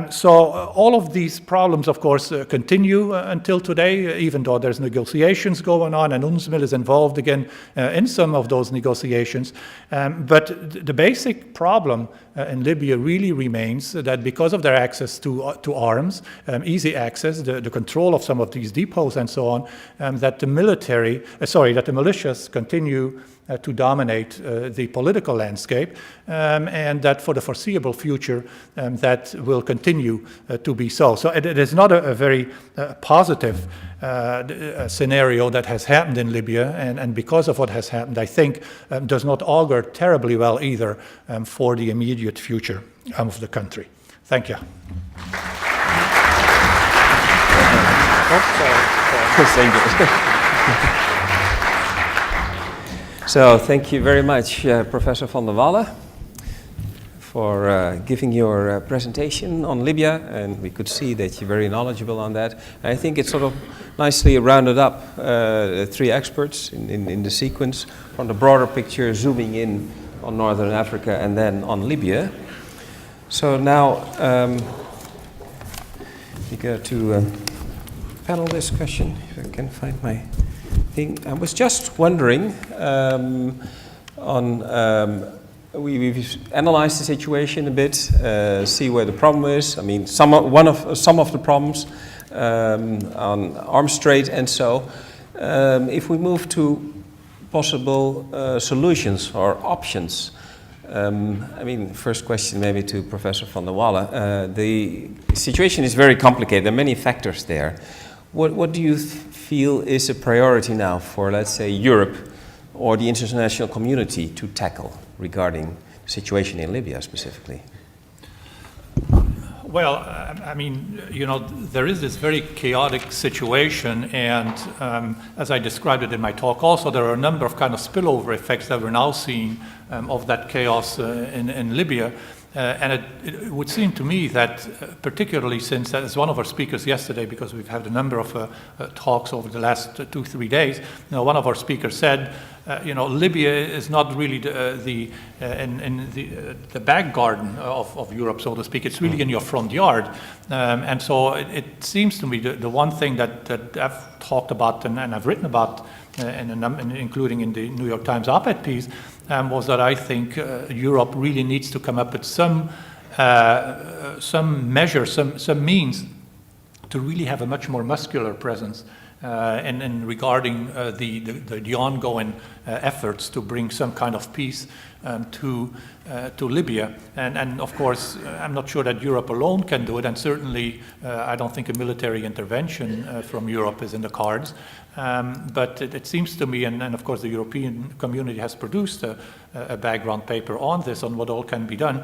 So all of these problems, of course, continue until today, even though there's negotiations going on, and UNSMIL is involved again in some of those negotiations. But the basic problem in Libya really remains that because of their access to arms, easy access, the control of some of these depots and so on, that the militias continue to dominate the political landscape, and that for the foreseeable future that will continue to be so. So it is not a very positive scenario that has happened in Libya, and because of what has happened, I think does not augur terribly well either for the immediate future of the country. Thank you. So thank you very much, Professor van der Wallen, for giving your presentation on Libya, and we could see that you're very knowledgeable on that. And I think it's sort of nicely rounded up three experts in the sequence, from the broader picture, zooming in on Northern Africa and then on Libya. So now we go to panel discussion, if I can find my thing. I was just wondering we've analyzed the situation a bit, see where the problem is. I mean, some of the problems on arms trade and so. If we move to possible solutions or options, I mean, first question maybe to Professor van der Wallen. The situation is very complicated. There are many factors there. What do you feel is a priority now for, let's say, Europe or the international community to tackle regarding the situation in Libya specifically? Well, I mean, you know, there is this very chaotic situation, and as I described it in my talk also, there are a number of kind of spillover effects that we're now seeing of that chaos in Libya. And it would seem to me that, particularly since, as one of our speakers yesterday, because we've had a number of talks over the last 2-3 days, one of our speakers said, Libya is not really the back garden of Europe, so to speak. It's really in your front yard. And so it seems to me the one thing that I've talked about and I've written about, including in the New York Times op-ed piece, was that I think Europe really needs to come up with some measure, some means to really have a much more muscular presence and regarding the ongoing efforts to bring some kind of peace to Libya. And of course, I'm not sure that Europe alone can do it, and certainly I don't think a military intervention from Europe is in the cards. But it seems to me, and of course the European community has produced a background paper on this, on what all can be done,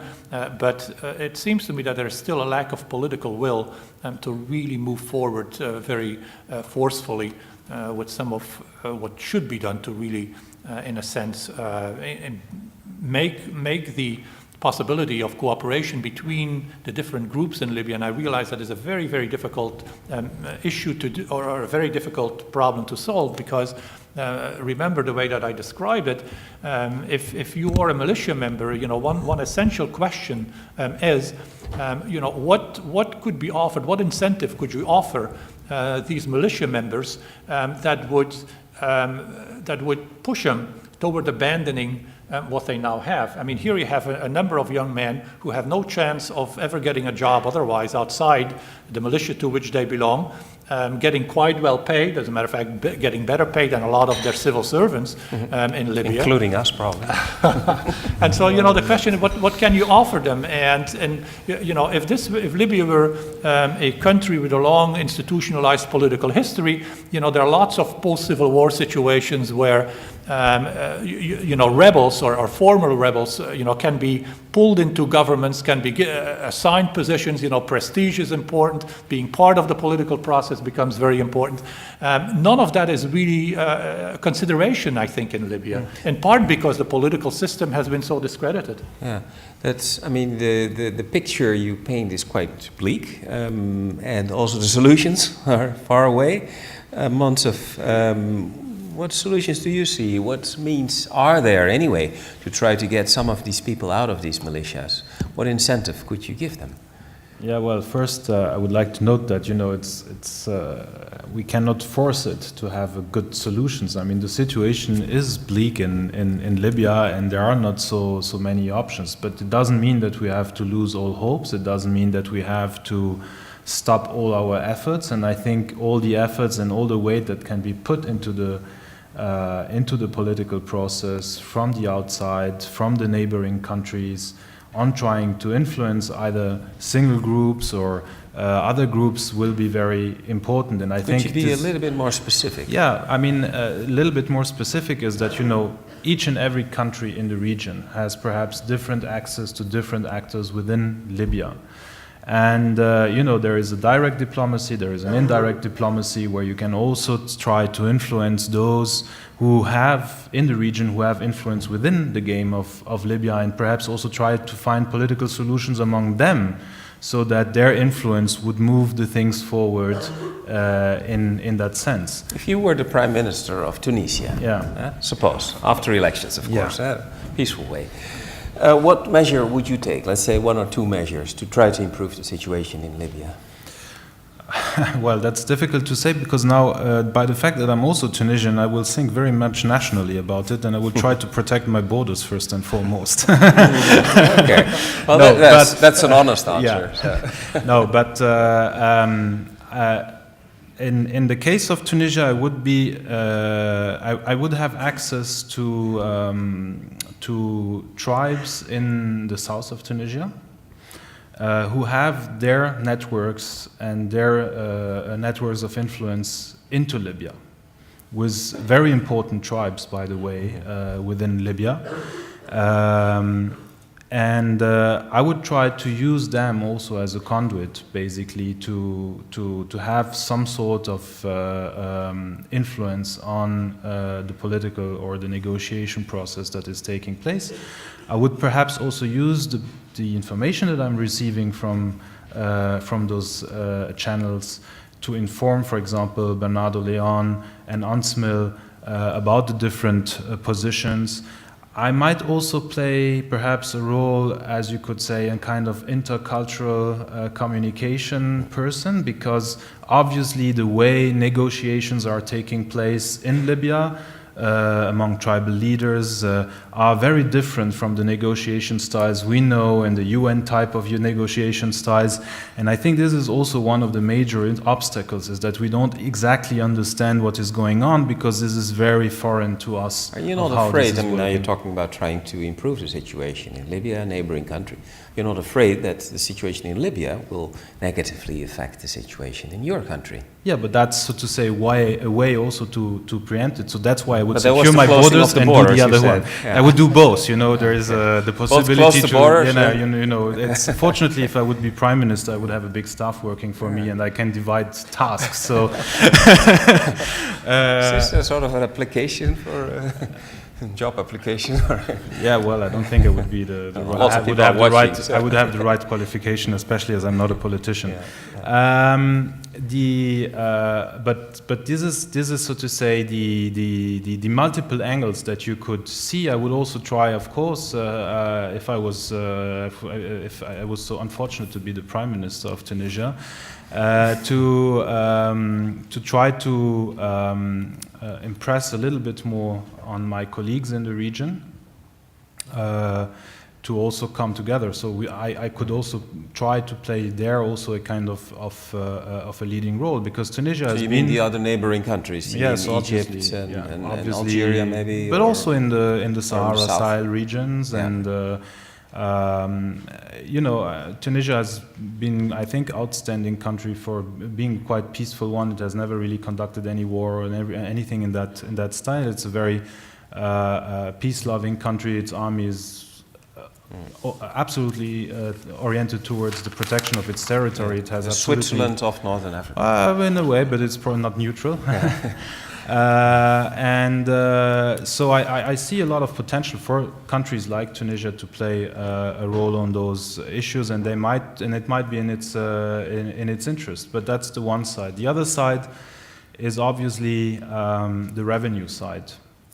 but it seems to me that there is still a lack of political will to really move forward very forcefully with some of what should be done to really, in a sense, make the possibility of cooperation between the different groups in Libya. And I realize that is a very, very difficult issue to do, or a very difficult problem to solve, because remember the way that I described it, if you are a militia member, one essential question is, what could be offered, what incentive could you offer these militia members that would push them toward abandoning what they now have. I mean, here you have a number of young men who have no chance of ever getting a job otherwise outside the militia to which they belong, getting quite well paid, as a matter of fact, getting better paid than a lot of their civil servants in Libya. Including us, probably. And so, the question is, what can you offer them? And if Libya were a country with a long institutionalized political history, there are lots of post-Civil War situations where rebels or former rebels, can be pulled into governments, can be assigned positions. Prestige is important. Being part of the political process becomes very important. None of that is really consideration, I think, in Libya, in part because the political system has been so discredited. Yeah, the picture you paint is quite bleak, and also the solutions are far away. What solutions do you see? What means are there anyway to try to get some of these people out of these militias? What incentive could you give them? Yeah, well, first I would like to note that we cannot force it to have good solutions. I mean, the situation is bleak in Libya, and there are not so many options. But it doesn't mean that we have to lose all hopes. It doesn't mean that we have to stop all our efforts. And I think all the efforts and all the weight that can be put into the political process from the outside, from the neighboring countries, on trying to influence either single groups or other groups will be very important. And I think could you be a little bit more specific? Yeah, I mean, a little bit more specific is that, each and every country in the region has perhaps different access to different actors within Libya. And, there is a direct diplomacy, there is an indirect diplomacy where you can also try to influence those who have, in the region, who have influence within the game of Libya, and perhaps also try to find political solutions among them so that their influence would move the things forward in that sense. If you were the Prime Minister of Tunisia, suppose, after elections, of course, peaceful way, what measure would you take, let's say 1 or 2 measures, to try to improve the situation in Libya? Well, that's difficult to say, because now, by the fact that I'm also Tunisian, I will think very much nationally about it, and I will try to protect my borders first and foremost. Okay, well, that's an honest answer. Yeah. No, but In the case of Tunisia, I would be I would have access to tribes in the south of Tunisia who have their networks and their networks of influence into Libya, with very important tribes, by the way, within Libya. And I would try to use them also as a conduit, basically, to have some sort of influence on the political or the negotiation process that is taking place. I would perhaps also use the information that I'm receiving from those channels to inform, for example, Bernardo Leon and Ansmil about the different positions. I might also play perhaps a role, as you could say, a kind of intercultural communication person, because obviously the way negotiations are taking place in Libya among tribal leaders are very different from the negotiation styles we know and the UN type of negotiation styles. And I think this is also one of the major obstacles, is that we don't exactly understand what is going on, because this is very foreign to us. Are you not afraid, I mean, now you're talking about trying to improve the situation in Libya, a neighboring country. You're not afraid that the situation in Libya will negatively affect the situation in your country? Yeah, but that's, so to say, a way also to preempt it. So that's why I would But there was secure the my closing borders of the and borders, do the you other said. one. Yeah. I would do both. You know, there is the possibility close the to, borders, you know, it's fortunately, if I would be prime minister, I would have a big staff working for me, and I can divide tasks. So, is this a sort of an application for job application? yeah, well, I don't think it would be the right. Lots of people are watching, so. I would have the right qualification, especially as I'm not a politician. Yeah. But this is so to say the multiple angles that you could see. I would also try, of course, if I was so unfortunate to be the prime minister of Tunisia, to try to impress a little bit more on my colleagues in the region, to also come together. So I could also try to play there also a kind of a leading role, because Tunisia has you been mean the other neighboring countries, yes, Egypt and Algeria maybe, but also in the Sahara south. Sahel regions, Yeah. and you know, Tunisia has been, I think, outstanding country for being quite peaceful one. It has never really conducted any war or anything in that style. It's a very peace-loving country. Its army is absolutely oriented towards the protection of its territory. It has Switzerland of Northern Africa. in a way, but it's probably not neutral. So I see a lot of potential for countries like Tunisia to play a role on those issues, and it might be in its interest. But that's the one side. The other side is obviously the revenue side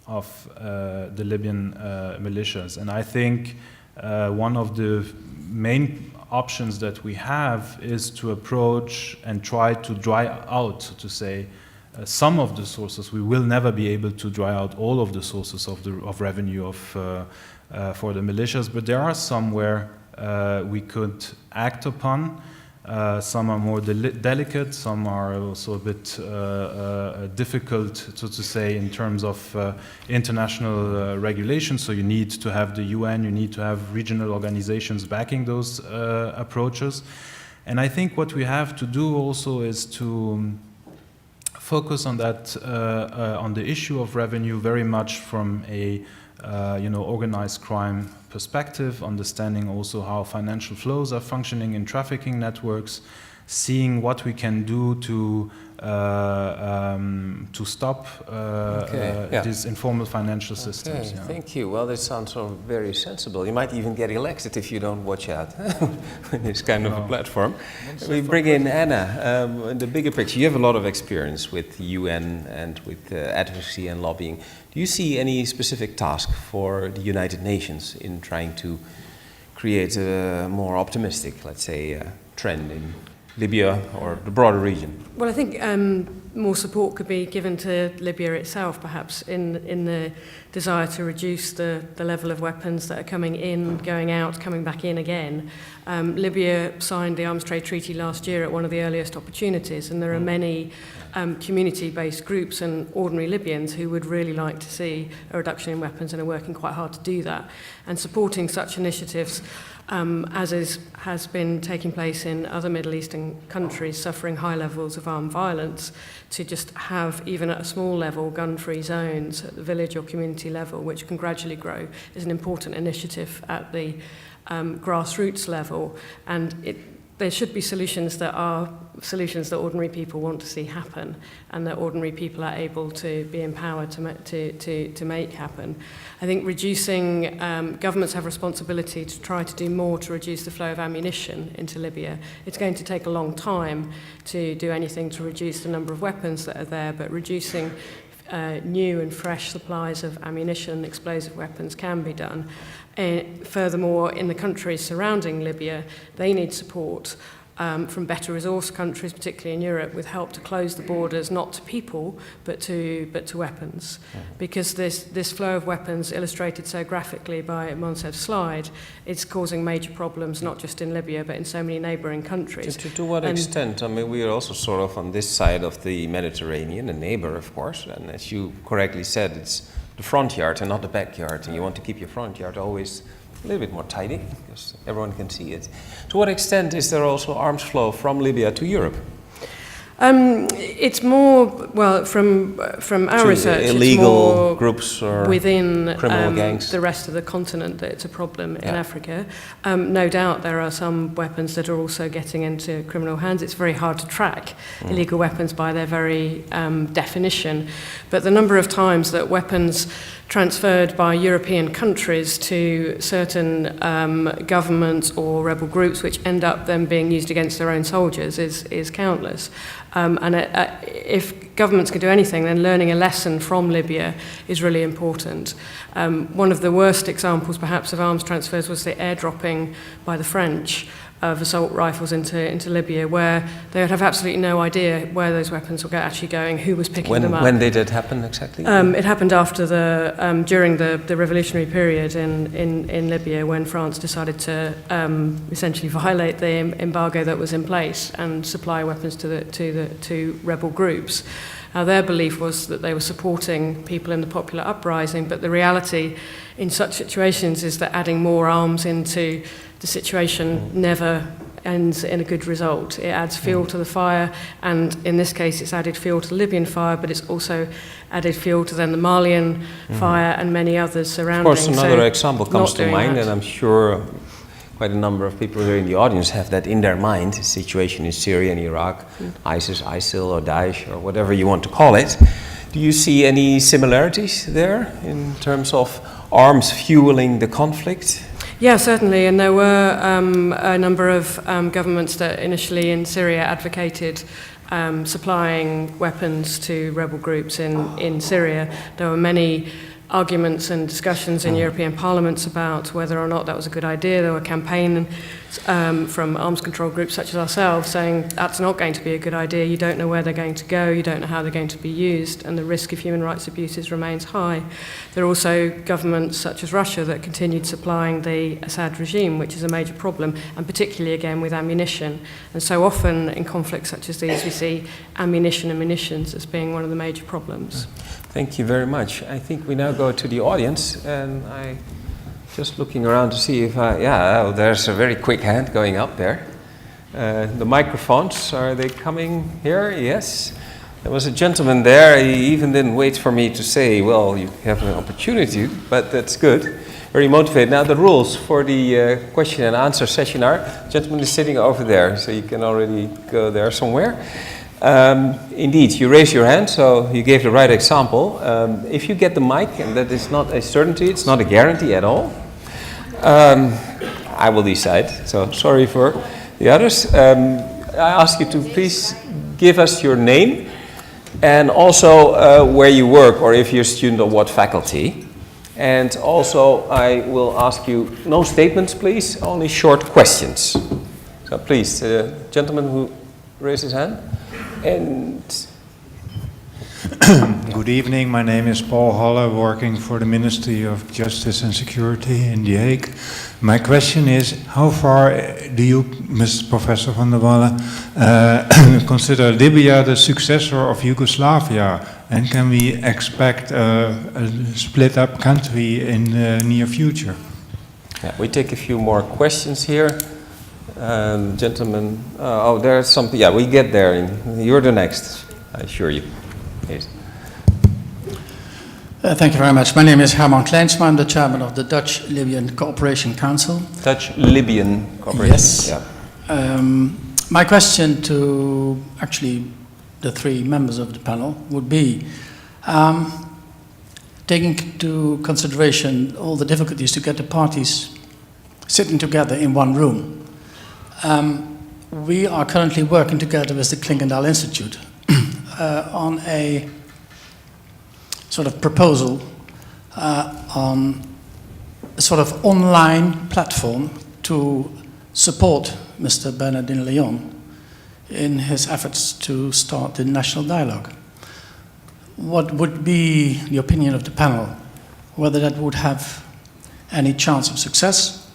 of the Libyan militias, and I think one of the main options that we have is to approach and try to dry out, so to say, some of the sources. We will never be able to dry out all of the sources of revenue for the militias, but there are some where we could act upon. Some are more delicate, some are also a bit difficult, so to say, in terms of international regulation. So you need to have the UN, you need to have regional organizations backing those approaches. And I think what we have to do also is to focus on that, on the issue of revenue very much from a organized crime perspective, understanding also how financial flows are functioning in trafficking networks, seeing what we can do to stop these informal financial systems. Okay, thank you. Well, this sounds sort of very sensible. You might even get elected if you don't watch out in this kind of a platform. We bring in Anna. In the bigger picture, you have a lot of experience with UN and with advocacy and lobbying. Do you see any specific task for the United Nations in trying to create a more optimistic, let's say, trend in Libya or the broader region? Well, I think more support could be given to Libya itself, perhaps, in the desire to reduce the level of weapons that are coming in, going out, coming back in again. Libya signed the Arms Trade Treaty last year at one of the earliest opportunities, and there are many community-based groups and ordinary Libyans who would really like to see a reduction in weapons and are working quite hard to do that. And supporting such initiatives, has been taking place in other Middle Eastern countries suffering high levels of armed violence, to just have, even at a small level, gun-free zones at the village or community level, which can gradually grow, is an important initiative at the grassroots level. And there should be solutions that are solutions that ordinary people want to see happen, and that ordinary people are able to be empowered to make happen. I think reducing, governments have responsibility to try to do more to reduce the flow of ammunition into Libya. It's going to take a long time to do anything to reduce the number of weapons that are there, but reducing new and fresh supplies of ammunition and explosive weapons can be done. Furthermore, in the countries surrounding Libya, they need support from better resource countries, particularly in Europe, with help to close the borders, not to people, but to weapons. Because this flow of weapons, illustrated so graphically by Monsef's slide, is causing major problems, not just in Libya, but in so many neighbouring countries. To what extent? I mean, we are also sort of on this side of the Mediterranean, a neighbour, of course, and as you correctly said, it's the front yard and not the backyard, and you want to keep your front yard always a little bit more tidy, because everyone can see it. To what extent is there also arms flow from Libya to Europe? It's more, well, from our research, illegal it's more groups or within criminal gangs. the rest of the continent that it's a problem in Africa. No doubt there are some weapons that are also getting into criminal hands. It's very hard to track illegal weapons by their very definition. But the number of times that weapons transferred by European countries to certain governments or rebel groups, which end up then being used against their own soldiers, is countless. If governments can do anything, then learning a lesson from Libya is really important. One of the worst examples, perhaps, of arms transfers was the airdropping by the French of assault rifles into Libya, where they would have absolutely no idea where those weapons were actually going, who was picking them up. When did it happen exactly? It happened after during the revolutionary period in Libya, when France decided to essentially violate the embargo that was in place and supply weapons to rebel groups. Now, their belief was that they were supporting people in the popular uprising, but the reality in such situations is that adding more arms into the situation never ends in a good result. It adds fuel to the fire, and in this case it's added fuel to the Libyan fire, but it's also added fuel to then the Malian fire and many others surrounding. Of course, another example comes to mind, and I'm sure quite a number of people here in the audience have that in their mind, the situation in Syria and Iraq, ISIS, ISIL or Daesh or whatever you want to call it. Do you see any similarities there in terms of arms fueling the conflict? Yeah, certainly, and there were a number of governments that initially in Syria advocated supplying weapons to rebel groups in Syria. There were many arguments and discussions in European parliaments about whether or not that was a good idea. There were campaigns from arms control groups such as ourselves saying that's not going to be a good idea, you don't know where they're going to go, you don't know how they're going to be used, and the risk of human rights abuses remains high. There are also governments such as Russia that continued supplying the Assad regime, which is a major problem, and particularly again with ammunition. And so often in conflicts such as these we see ammunition and munitions as being one of the major problems. Thank you very much. I think we now go to the audience, and I just looking around to see if there's a very quick hand going up there. The microphones, are they coming here? Yes. There was a gentleman there, he even didn't wait for me to say, well, you have an opportunity, but that's good. Very motivated. Now the rules for the question and answer session are, the gentleman is sitting over there, so you can already go there somewhere. Indeed, you raise your hand, so you gave the right example. If you get the mic, and that is not a certainty, it's not a guarantee at all, I will decide, so sorry for the others. I ask you to please give us your name and also where you work, or if you're a student of what faculty. And also I will ask you, no statements please, only short questions. So please, gentleman who raised his hand. And Good evening, my name is Paul Halle, working for the Ministry of Justice and Security in The Hague. My question is, how far do you, Mr. Professor van der Wallen, consider Libya the successor of Yugoslavia? And can we expect a split-up country in the near future? Yeah, we take a few more questions here. Gentlemen, there's something, yeah, we get there. You're the next, I assure you. Yes. Thank you very much. My name is Herman Kleinsma. I'm the chairman of the Dutch-Libyan Cooperation Council. Dutch-Libyan Cooperation. Yes. Yeah. My question to actually the three members of the panel would be, taking into consideration all the difficulties to get the parties sitting together in one room, we are currently working together with the Klingendahl Institute on a sort of proposal on a sort of online platform to support Mr. Bernardin Leon in his efforts to start the national dialogue. What would be the opinion of the panel? Whether that would have any chance of success?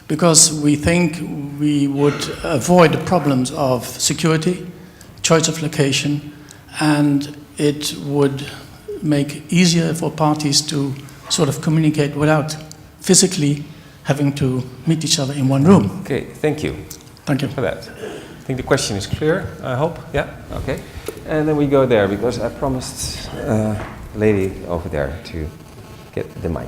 Because we think we would avoid the problems of security, choice of location, and it would make easier for parties to sort of communicate without physically having to meet each other in one room. Okay, thank you. Thank you for that. I think the question is clear, I hope. Yeah, okay. And then we go there, because I promised a lady over there to get the mic.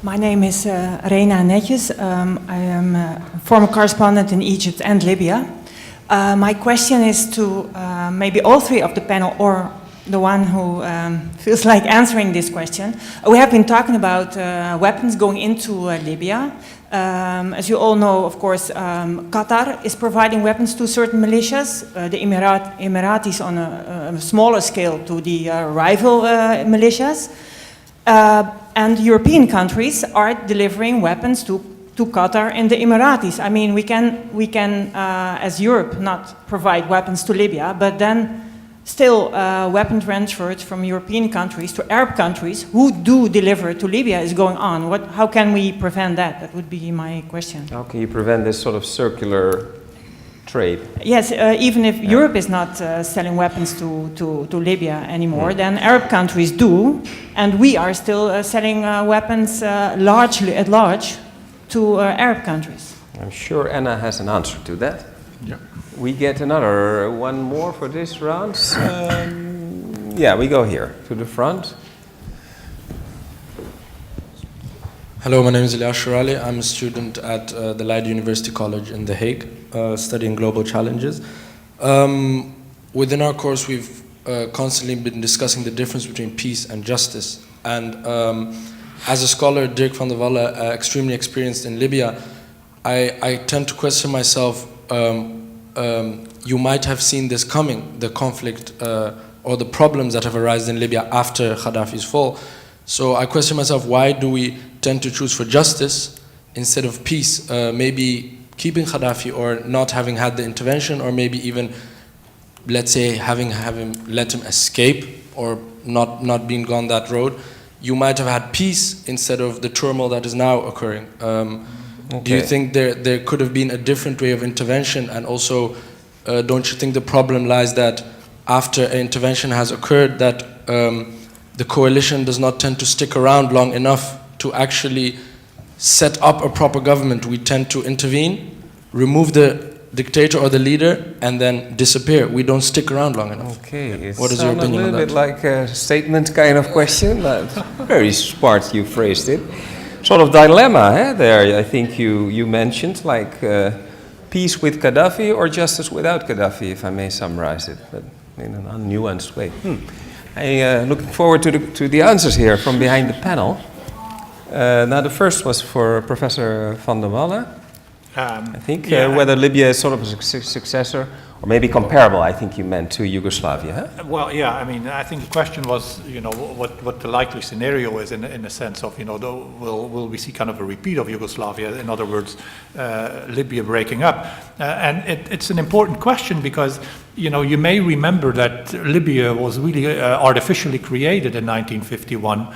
My name is Reina Netjes. I am a former correspondent in Egypt and Libya. My question is to maybe all three of the panel, or the one who feels like answering this question. We have been talking about weapons going into Libya. As you all know, of course, Qatar is providing weapons to certain militias. The Emiratis on a smaller scale to the rival militias. And European countries are delivering weapons to Qatar and the Emiratis. I mean, we can as Europe, not provide weapons to Libya, but then still weapon transfers from European countries to Arab countries who do deliver to Libya is going on. How can we prevent that? That would be my question. How can you prevent this sort of circular trade? Yes, even if Europe is not selling weapons to Libya anymore, then Arab countries do, and we are still selling weapons largely at large to Arab countries. I'm sure Anna has an answer to that. Yeah. We get one more for this round. Yeah, we go here to the front. Hello, my name is Elias Shirali. I'm a student at the Leiden University College in The Hague, studying global challenges. Within our course, we've constantly been discussing the difference between peace and justice. And as a scholar, Dirk van der Wallen, extremely experienced in Libya, I tend to question myself, you might have seen this coming, the conflict or the problems that have arisen in Libya after Gaddafi's fall. So I question myself, why do we tend to choose for justice instead of peace? Maybe keeping Gaddafi or not having had the intervention, or maybe even, let's say, having let him escape or not being gone that road, you might have had peace instead of the turmoil that is now occurring. Do you think there could have been a different way of intervention? And also, don't you think the problem lies that after an intervention has occurred, that the coalition does not tend to stick around long enough to actually set up a proper government? We tend to intervene, remove the dictator or the leader, and then disappear. We don't stick around long enough. Okay, what is your opinion on that? A little bit like a statement kind of question, but very smart you phrased it. Sort of dilemma there, I think you mentioned, like peace with Gaddafi or justice without Gaddafi, if I may summarize it, but in an unnuanced way. I'm looking forward to the answers here from behind the panel. Now the first was for Professor van der Wallen. I think yeah, whether Libya is sort of a successor, or maybe comparable, I think you meant, to Yugoslavia. Huh? Well, yeah, I mean, I think the question was, what the likely scenario is in a sense of, will we see kind of a repeat of Yugoslavia? In other words, Libya breaking up. And it's an important question because, you may remember that Libya was really artificially created in 1951.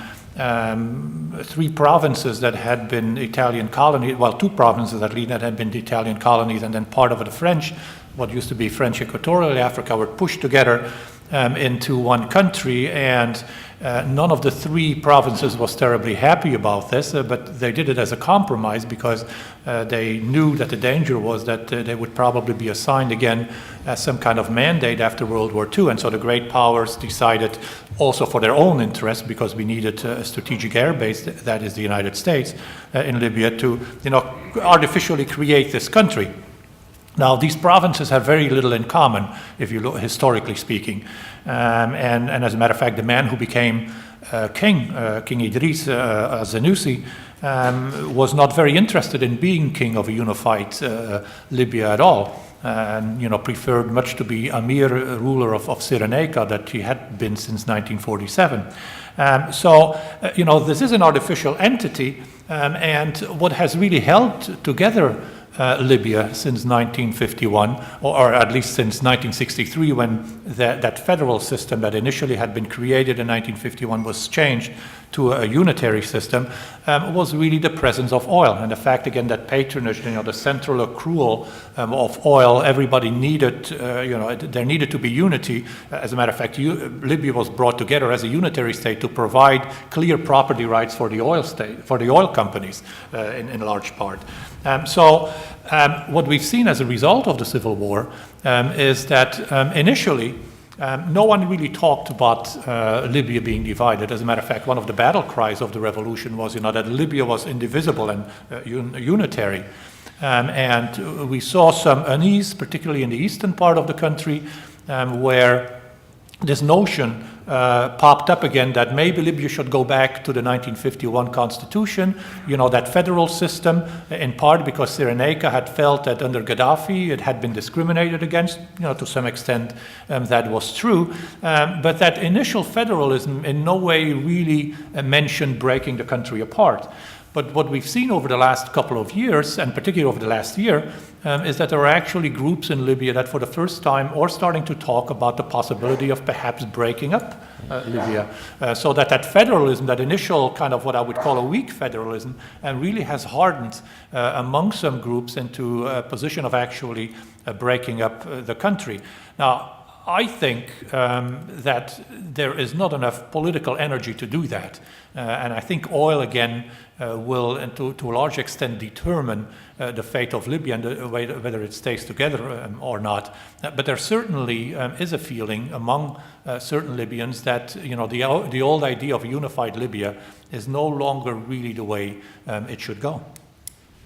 3 provinces that had been Italian colonies, well, 2 provinces at least that had been Italian colonies, and then part of the French, what used to be French Equatorial Africa, were pushed together into one country, and none of the 3 provinces was terribly happy about this, but they did it as a compromise because they knew that the danger was that they would probably be assigned again as some kind of mandate after World War II, and so the great powers decided, also for their own interest, because we needed a strategic air base, that is the United States, in Libya, to artificially create this country. Now, these provinces have very little in common, if you look historically speaking. And as a matter of fact, the man who became king, King Idris al-Zanussi, was not very interested in being king of a unified Libya at all. And preferred much to be Amir, ruler of Cyrenaica, that he had been since 1947. This is an artificial entity, and what has really held together Libya since 1951, or at least since 1963, when that federal system that initially had been created in 1951 was changed to a unitary system, was really the presence of oil. And the fact, again, that patronage, the central accrual of oil, everybody needed, there needed to be unity. As a matter of fact, Libya was brought together as a unitary state to provide clear property rights for the oil state, for the oil companies in large part. What we've seen as a result of the civil war is that initially no one really talked about Libya being divided. As a matter of fact, one of the battle cries of the revolution was, that Libya was indivisible and unitary. And we saw some unease, particularly in the eastern part of the country, where this notion popped up again that maybe Libya should go back to the 1951 constitution, that federal system, in part because Cyrenaica had felt that under Gaddafi it had been discriminated against, to some extent that was true, but that initial federalism in no way really mentioned breaking the country apart. But what we've seen over the last couple of years, and particularly over the last year, is that there are actually groups in Libya that for the first time are starting to talk about the possibility of perhaps breaking up Libya. So that federalism, that initial kind of what I would call a weak federalism, really has hardened among some groups into a position of actually breaking up the country. Now, I think that there is not enough political energy to do that. And I think oil, again, will, and to a large extent, determine the fate of Libya and whether it stays together or not. But there certainly is a feeling among certain Libyans that the old idea of a unified Libya is no longer really the way it should go.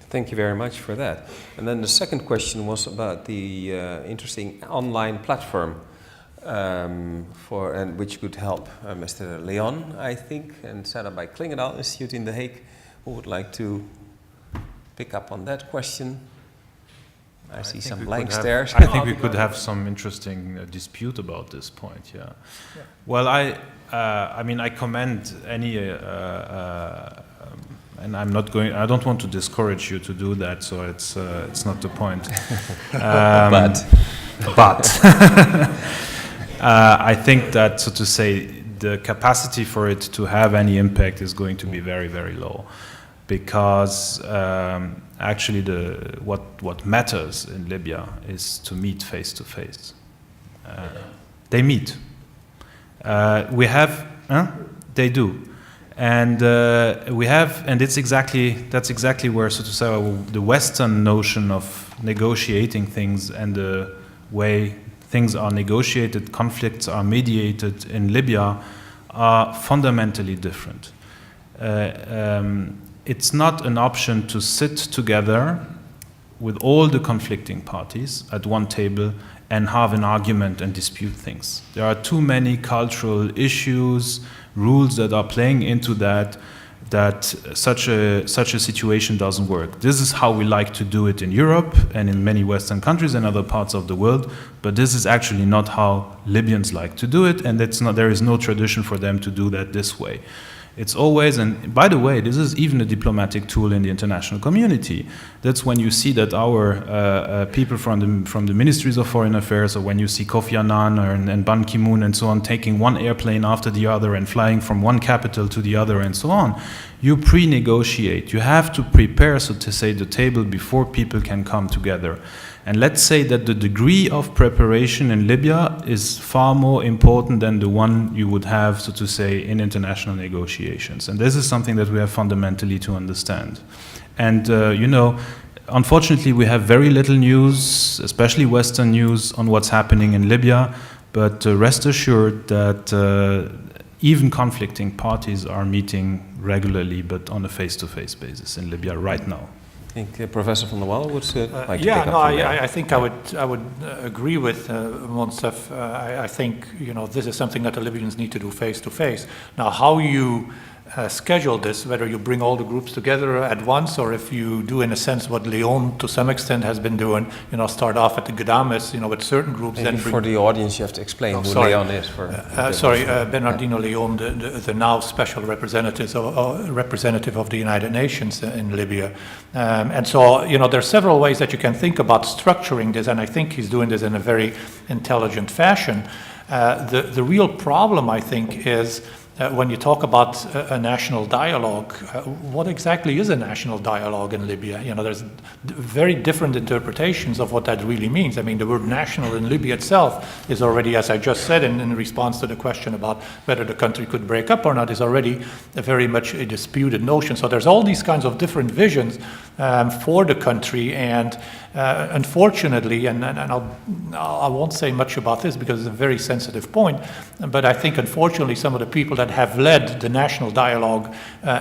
Thank you very much for that. And then the second question was about the interesting online platform which could help Mr. Leon, I think, and set up by Klingendahl Institute in The Hague. Who would like to pick up on that question? I see some blank stares. I think we could have some interesting dispute about this point. Yeah. Well, I commend any, and I'm not going. I don't want to discourage you to do that. So it's not the point. But I think that, so to say, the capacity for it to have any impact is going to be very, very low. Because actually what matters in Libya is to meet face to face. They meet. They do. And that's exactly where, so to say, the Western notion of negotiating things and the way things are negotiated, conflicts are mediated in Libya are fundamentally different. It's not an option to sit together with all the conflicting parties at one table and have an argument and dispute things. There are too many cultural issues, rules that are playing into that, that such a situation doesn't work. This is how we like to do it in Europe and in many Western countries and other parts of the world, but this is actually not how Libyans like to do it, and there is no tradition for them to do that this way. It's always, and by the way, this is even a diplomatic tool in the international community. That's when you see that our people from the ministries of foreign affairs, or when you see Kofi Annan and Ban Ki-moon and so on, taking one airplane after the other and flying from one capital to the other and so on, you pre-negotiate. You have to prepare, so to say, the table before people can come together. And let's say that the degree of preparation in Libya is far more important than the one you would have, so to say, in international negotiations. And this is something that we have fundamentally to understand. And, unfortunately, we have very little news, especially Western news, on what's happening in Libya. But rest assured that even conflicting parties are meeting regularly, but on a face-to-face basis in Libya right now. I think Professor van der Wallen would like to pick up from there. I think I would agree with Monsef. I think this is something that the Libyans need to do face to face. Now, how you schedule this, whether you bring all the groups together at once, or if you do, in a sense, what Leon to some extent has been doing, start off at the Gadames, with certain groups. Maybe then for the audience, you have to explain who Leon is. Bernardino Leon, the now special representative of the United Nations in Libya. And so, there are several ways that you can think about structuring this, and I think he's doing this in a very intelligent fashion. The real problem, I think, is when you talk about a national dialogue, what exactly is a national dialogue in Libya? There's very different interpretations of what that really means. I mean, the word national in Libya itself is already, as I just said, in response to the question about whether the country could break up or not, is already very much a disputed notion. So there's all these kinds of different visions for the country, and unfortunately, and I won't say much about this because it's a very sensitive point, but I think unfortunately some of the people that have led the national dialogue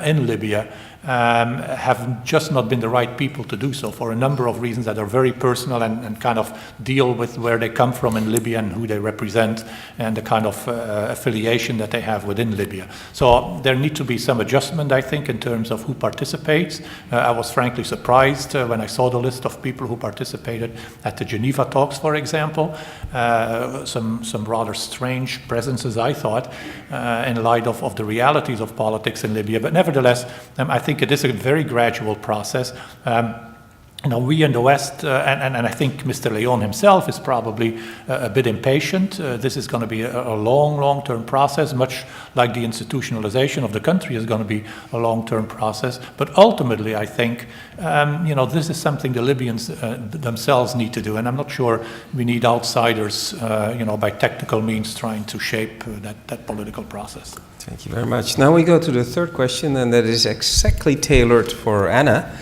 in Libya have just not been the right people to do so, for a number of reasons that are very personal and kind of deal with where they come from in Libya and who they represent and the kind of affiliation that they have within Libya. So there need to be some adjustment, I think, in terms of who participates. I was frankly surprised when I saw the list of people who participated at the Geneva talks, for example. Some rather strange presences, I thought, in light of the realities of politics in Libya. But nevertheless, I think it is a very gradual process. We in the West, and I think Mr. Leon himself is probably a bit impatient. This is going to be a long-term process, much like the institutionalization of the country is going to be a long-term process. But ultimately, I think, this is something the Libyans themselves need to do. And I'm not sure we need outsiders, by technical means trying to shape that political process. Thank you very much. Now we go to the third question, and that is exactly tailored for Anna.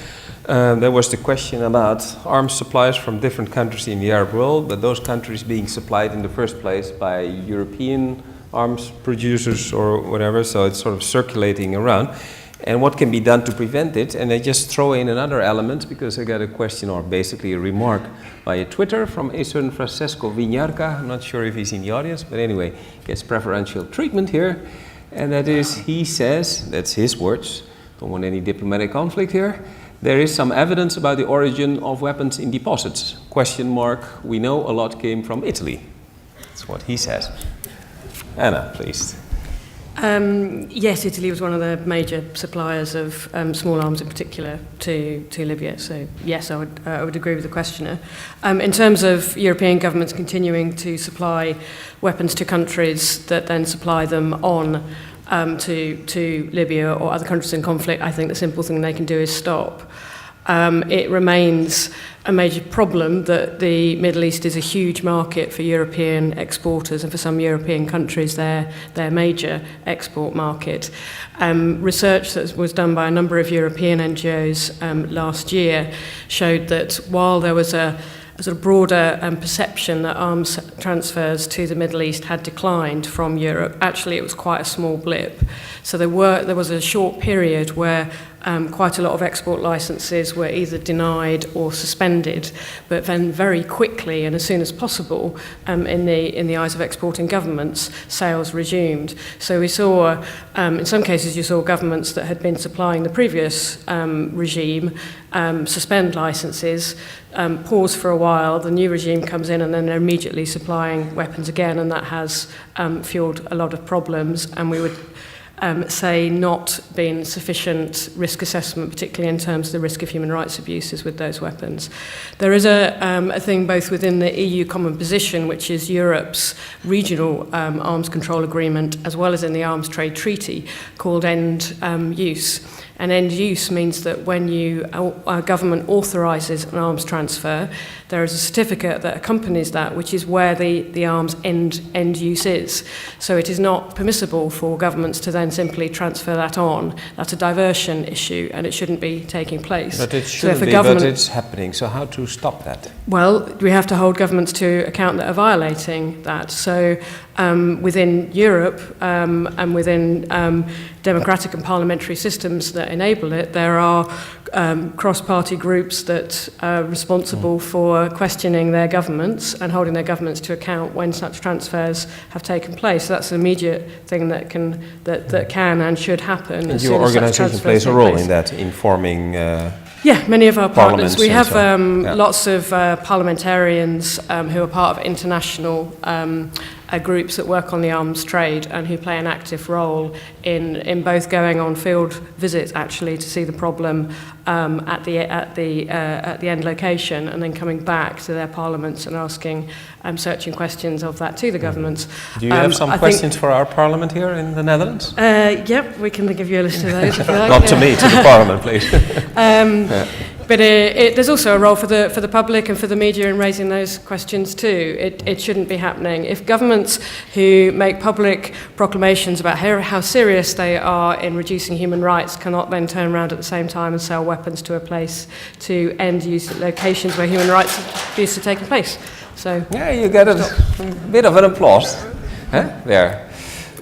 There was the question about arms supplies from different countries in the Arab world, but those countries being supplied in the first place by European arms producers or whatever, so it's sort of circulating around. And what can be done to prevent it? And I just throw in another element, because I got a question, or basically a remark, via Twitter from a certain Francesco Vignarca. I'm not sure if he's in the audience, but anyway, gets preferential treatment here. And that is, he says, that's his words, don't want any diplomatic conflict here, there is some evidence about the origin of weapons in deposits. ? We know a lot came from Italy. That's what he says. Anna, please. Yes, Italy was one of the major suppliers of small arms in particular to Libya. So yes, I would agree with the questioner. In terms of European governments continuing to supply weapons to countries that then supply them on to Libya or other countries in conflict, I think the simple thing they can do is stop. It remains a major problem that the Middle East is a huge market for European exporters, and for some European countries their major export market. Research that was done by a number of European NGOs last year showed that while there was a sort of broader perception that arms transfers to the Middle East had declined from Europe, actually it was quite a small blip. So there was a short period where quite a lot of export licenses were either denied or suspended, but then very quickly and as soon as possible, in the eyes of exporting governments, sales resumed. So we saw, in some cases you saw governments that had been supplying the previous regime suspend licenses, pause for a while, the new regime comes in and then they're immediately supplying weapons again, and that has fueled a lot of problems, and we would say not been sufficient risk assessment, particularly in terms of the risk of human rights abuses with those weapons. There is a thing both within the EU common position, which is Europe's regional arms control agreement, as well as in the arms trade treaty, called end use. And end use means that when a government authorises an arms transfer, there is a certificate that accompanies that, which is where the arms end use is. So it is not permissible for governments to then simply transfer that on. That's a diversion issue, and it shouldn't be taking place. But it shouldn't be, but it's happening. So how to stop that? Well, we have to hold governments to account that are violating that. So within Europe and within democratic and parliamentary systems that enable it, there are cross-party groups that are responsible for questioning their governments and holding their governments to account when such transfers have taken place. So that's an immediate thing that can and should happen. And your organisation plays a role in that, informing. Yeah, many of our partners. We have yeah. lots of parliamentarians who are part of international groups that work on the arms trade and who play an active role in both going on field visits actually to see the problem at the end location, and then coming back to their parliaments and asking searching questions of that to the governments. Do you have some questions for our parliament here in the Netherlands? Yep, we can give you a list of those if you like. Not to me, to the parliament, please. But there's also a role for the public and for the media in raising those questions too. It shouldn't be happening. If governments who make public proclamations about how serious they are in reducing human rights cannot then turn around at the same time and sell weapons to a place, to end-use locations where human rights abuse are taking place. So yeah, you get a bit of an applause there.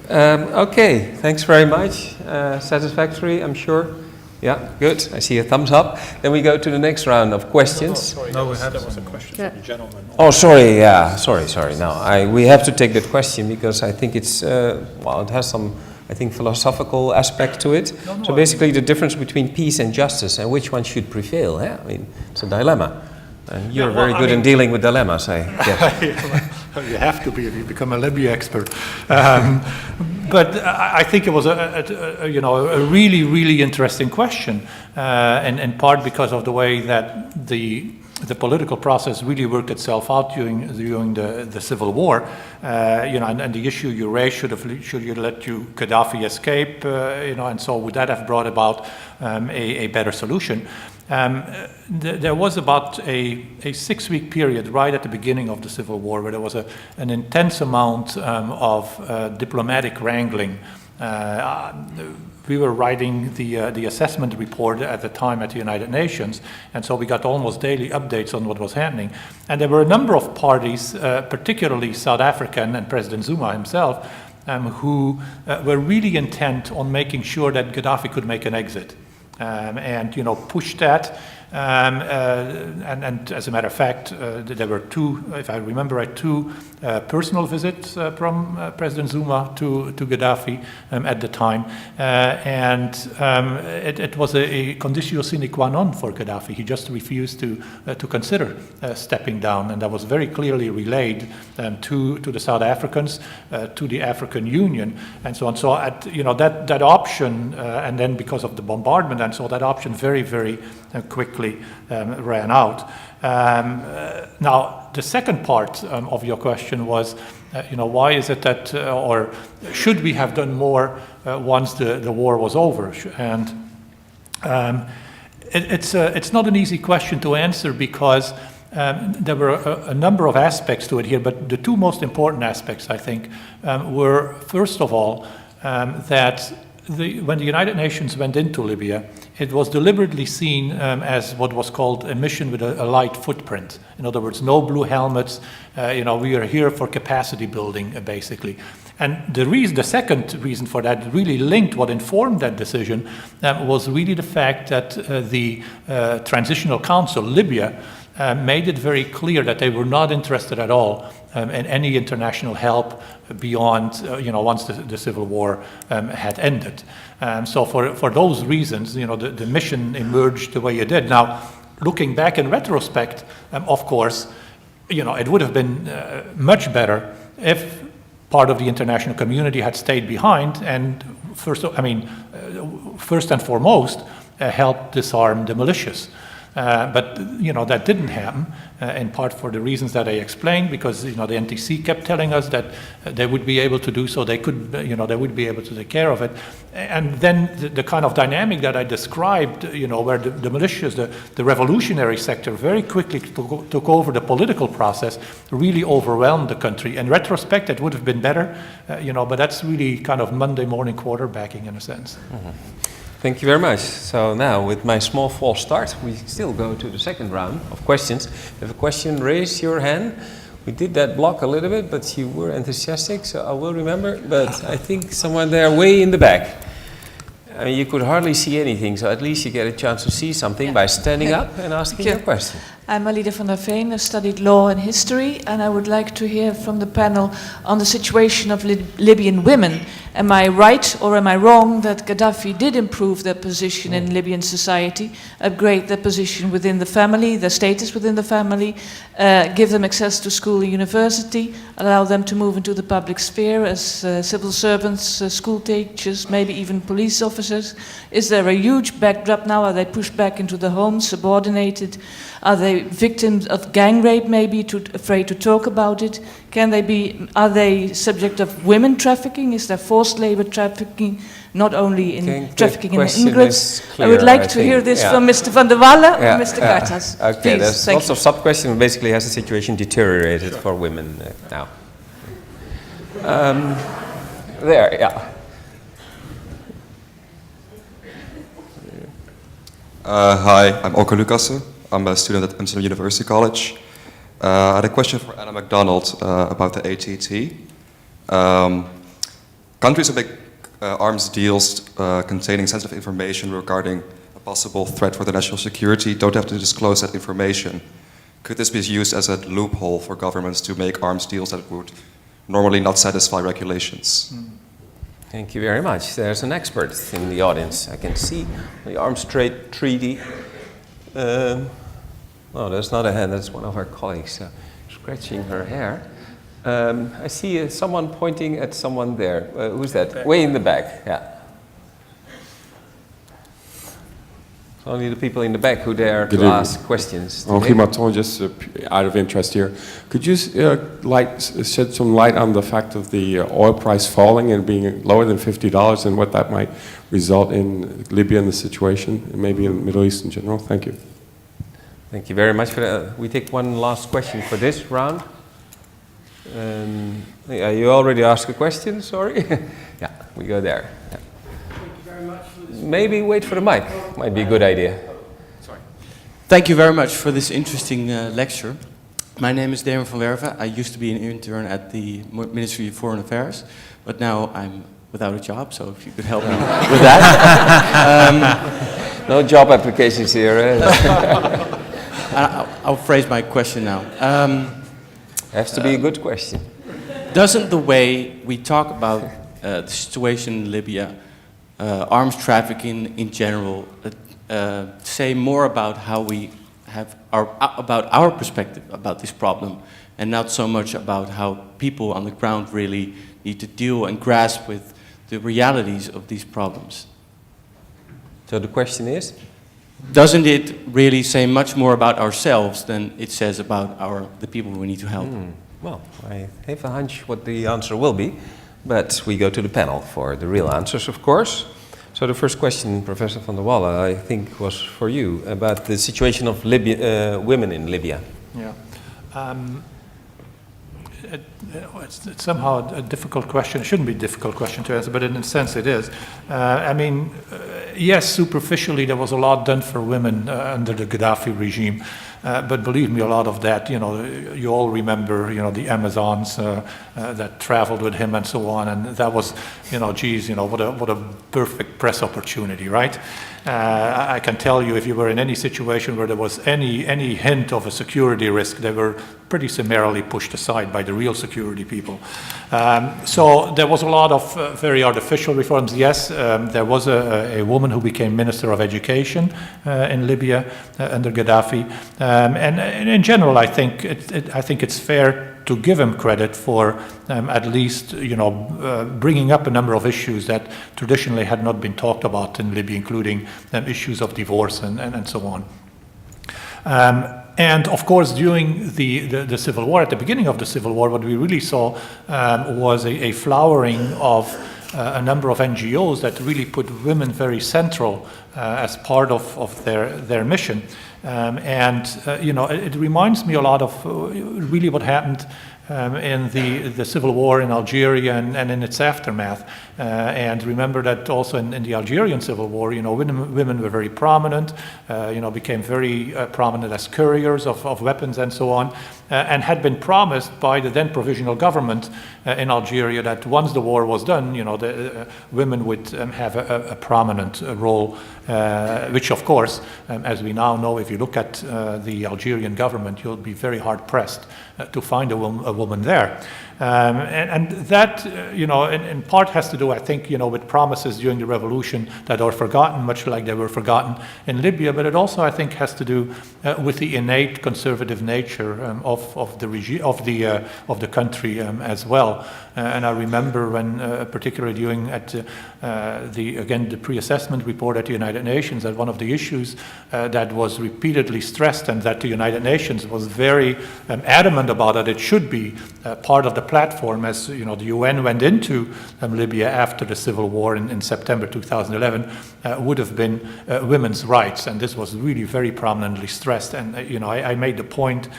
Okay, thanks very much. Satisfactory, I'm sure. Yeah, good. I see a thumbs up. Then we go to the next round of questions. There was a question from the gentleman. Oh, sorry. Yeah, sorry. No, we have to take that question because I think it's it has some, I think, philosophical aspect to it. So basically, the difference between peace and justice and which one should prevail. Yeah, I mean, it's a dilemma. And you're very good in dealing with dilemmas, I guess. You have to be if you become a Libya expert. But I think it was a really, really interesting question, and in part because of the way that the political process really worked itself out during the civil war, and the issue you raised, should you let Gaddafi escape, and so would that have brought about a better solution? There was about a 6-week period right at the beginning of the civil war where there was an intense amount of diplomatic wrangling. We were writing the assessment report at the time at the United Nations, and so we got almost daily updates on what was happening. And there were a number of parties, particularly South African and President Zuma himself, who were really intent on making sure that Gaddafi could make an exit. And push that, and as a matter of fact, there were two, if I remember right, two personal visits from President Zuma to Gaddafi at the time, and it was a conditio sine qua non for Gaddafi. He just refused to consider stepping down, and that was very clearly relayed to the South Africans, to the African Union, and so on. So that option, and then because of the bombardment, and so that option very, very quickly ran out. Now, the second part of your question was, why is it that, or should we have done more once the war was over? And it's not an easy question to answer because there were a number of aspects to it here, but the two most important aspects, I think, were, first of all, that when the United Nations went into Libya, it was deliberately seen as what was called a mission with a light footprint. In other words, no blue helmets. We are here for capacity building, basically. And the second reason for that, really linked what informed that decision, was really the fact that the Transitional Council, Libya, made it very clear that they were not interested at all in any international help beyond, once the civil war had ended. So for those reasons, the mission emerged the way it did. Now, looking back in retrospect, of course, it would have been much better if part of the international community had stayed behind and first and foremost helped disarm the militias. But that didn't happen, in part for the reasons that I explained, because the NTC kept telling us that they would be able to do so, they could, they would be able to take care of it. And then the kind of dynamic that I described, where the militias, the revolutionary sector very quickly took over the political process, really overwhelmed the country. In retrospect, it would have been better, but that's really kind of Monday morning quarterbacking in a sense. Mm-hmm. Thank you very much. So now, with my small false start, we still go to the second round of questions. If you have a question, raise your hand. We did that block a little bit, but you were enthusiastic, so I will remember. But I think someone there way in the back. I mean, you could hardly see anything, so at least you get a chance to see something by standing up and asking your question. I'm Alida van der Veen. I studied law and history, and I would like to hear from the panel on the situation of Libyan women. Am I right or am I wrong that Gaddafi did improve their position in Libyan society, upgrade their position within the family, their status within the family, give them access to school and university, allow them to move into the public sphere as civil servants, school teachers, maybe even police officers? Is there a huge backdrop now? Are they pushed back into the home, subordinated? Are they victims of gang rape, maybe afraid to talk about it? Are they subject of women trafficking? Is there forced labor trafficking, not only in trafficking in immigrants? Clear, I would like to hear this from Mr. van der Walle or Mr. Gartas. Okay, please, there's lots of sub-questions. Basically, has the situation deteriorated for women now? There, yeah. Hi, I'm Orko Lucassen. I'm a student at Amsterdam University College. I had a question for Anna MacDonald about the ATT. Countries that make arms deals containing sensitive information regarding a possible threat for the national security don't have to disclose that information. Could this be used as a loophole for governments to make arms deals that would normally not satisfy regulations? Thank you very much. There's an expert in the audience. I can see the Arms Trade Treaty. Oh, that's not a hand, that's one of our colleagues scratching her hair. I see someone pointing at someone there. Who's that? Way in the back, yeah. It's only the people in the back who dare to ask questions. Henri Maton, just out of interest here. Could you shed some light on the fact of the oil price falling and being lower than $50 and what that might result in Libya and the situation, and maybe in the Middle East in general? Thank you. Thank you very much for that. We take one last question for this round. You already asked a question, sorry. Yeah, we go there. Yeah. Thank you very much for this. Maybe wait for the mic, might be a good idea. Sorry. Thank you very much for this interesting lecture. My name is Damon van Werven. I used to be an intern at the Ministry of Foreign Affairs, but now I'm without a job, so if you could help me with that. No job applications here. I'll phrase my question now. Has to be a good question. Doesn't the way we talk about the situation in Libya, arms trafficking in general, say more about how we have about our perspective about this problem, and not so much about how people on the ground really need to deal and grasp with the realities of these problems? So the question is? Doesn't it really say much more about ourselves than it says about the people we need to help? Well, I have a hunch what the answer will be, but we go to the panel for the real answers, of course. So the first question, Professor van der Walle, I think was for you, about the situation of women in Libya. Yeah. It's somehow a difficult question. It shouldn't be a difficult question to answer, but in a sense it is. I mean, yes, superficially there was a lot done for women under the Gaddafi regime, but believe me, a lot of that, you all remember, the Amazons that traveled with him and so on, and that was, what a perfect press opportunity, right? I can tell you, if you were in any situation where there was any hint of a security risk, they were pretty summarily pushed aside by the real security people. So there was a lot of very artificial reforms. Yes, there was a woman who became Minister of Education in Libya under Gaddafi, and in general, I think it's fair to give him credit for at least, bringing up a number of issues that traditionally had not been talked about in Libya, including issues of divorce and so on. And of course, during the civil war, at the beginning of the civil war, what we really saw was a flowering of a number of NGOs that really put women very central as part of their mission. It reminds me a lot of really what happened in the civil war in Algeria and in its aftermath. And remember that also in the Algerian civil war, women were very prominent, became very prominent as couriers of weapons and so on, and had been promised by the then provisional government in Algeria that once the war was done, the women would have a prominent role, which of course, as we now know, if you look at the Algerian government, you'll be very hard pressed to find a woman there. And that, in part has to do, I think, with promises during the revolution that are forgotten, much like they were forgotten in Libya. But it also, I think, has to do with the innate conservative nature of the country as well. And I remember when, particularly during the pre-assessment report at the United Nations, that one of the issues that was repeatedly stressed, and that the United Nations was very adamant about, that it should be part of the platform, as the UN went into Libya after the civil war in September 2011, would have been women's rights, and this was really very prominently stressed. And I made the point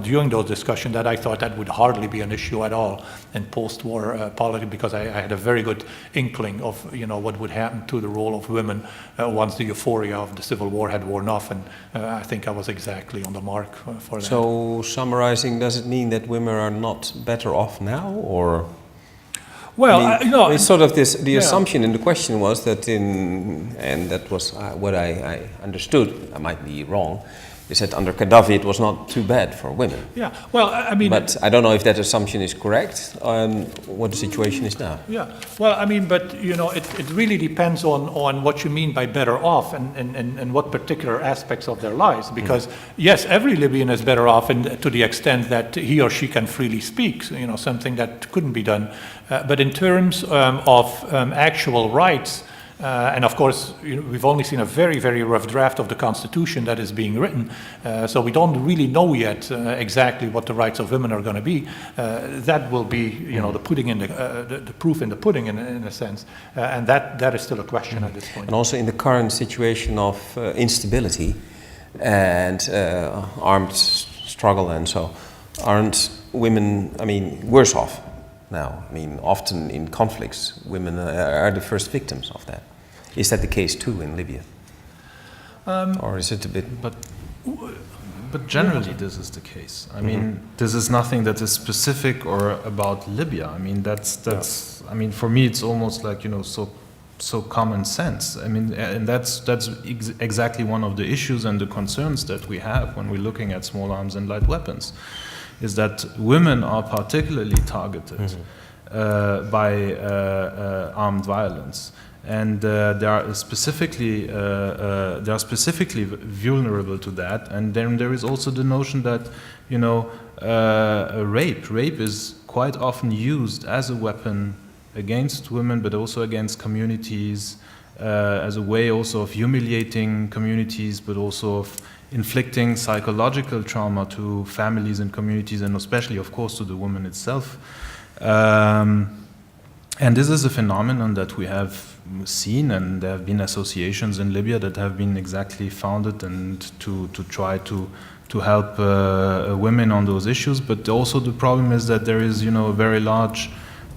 during those discussions that I thought that would hardly be an issue at all in post-war politics, because I had a very good inkling of what would happen to the role of women once the euphoria of the civil war had worn off, and I think I was exactly on the mark for that. So, summarizing, does it mean that women are not better off now, or? Well, it's sort of this. The assumption in the question was that and that was what I understood. I might be wrong. Is that under Gaddafi it was not too bad for women? Yeah. Well, I mean, but I don't know if that assumption is correct on what the situation is now. Yeah. Well, I mean, but it really depends on what you mean by better off and what particular aspects of their lives. Because yes, every Libyan is better off, to the extent that he or she can freely speak. Something that couldn't be done. But in terms of actual rights. And of course, we've only seen a very, very rough draft of the Constitution that is being written, so we don't really know yet exactly what the rights of women are going to be. That will be, the pudding in the proof in the pudding, in a sense, and that is still a question at this point. And also in the current situation of instability and armed struggle, and so aren't women, worse off now? Often in conflicts, women are the first victims of that. Is that the case too in Libya? Or is it a bit... But generally this is the case. This is nothing that is specific or about Libya. That's for me it's almost like, so common sense. And that's exactly one of the issues and the concerns that we have when we're looking at small arms and light weapons, is that women are particularly targeted by armed violence. And they are specifically vulnerable to that. And then there is also the notion that rape is quite often used as a weapon against women, but also against communities, as a way also of humiliating communities, but also of inflicting psychological trauma to families and communities, and especially, of course, to the woman itself. And this is a phenomenon that we have seen, and there have been associations in Libya that have been exactly founded and to try to help women on those issues. But also the problem is that there is, a very large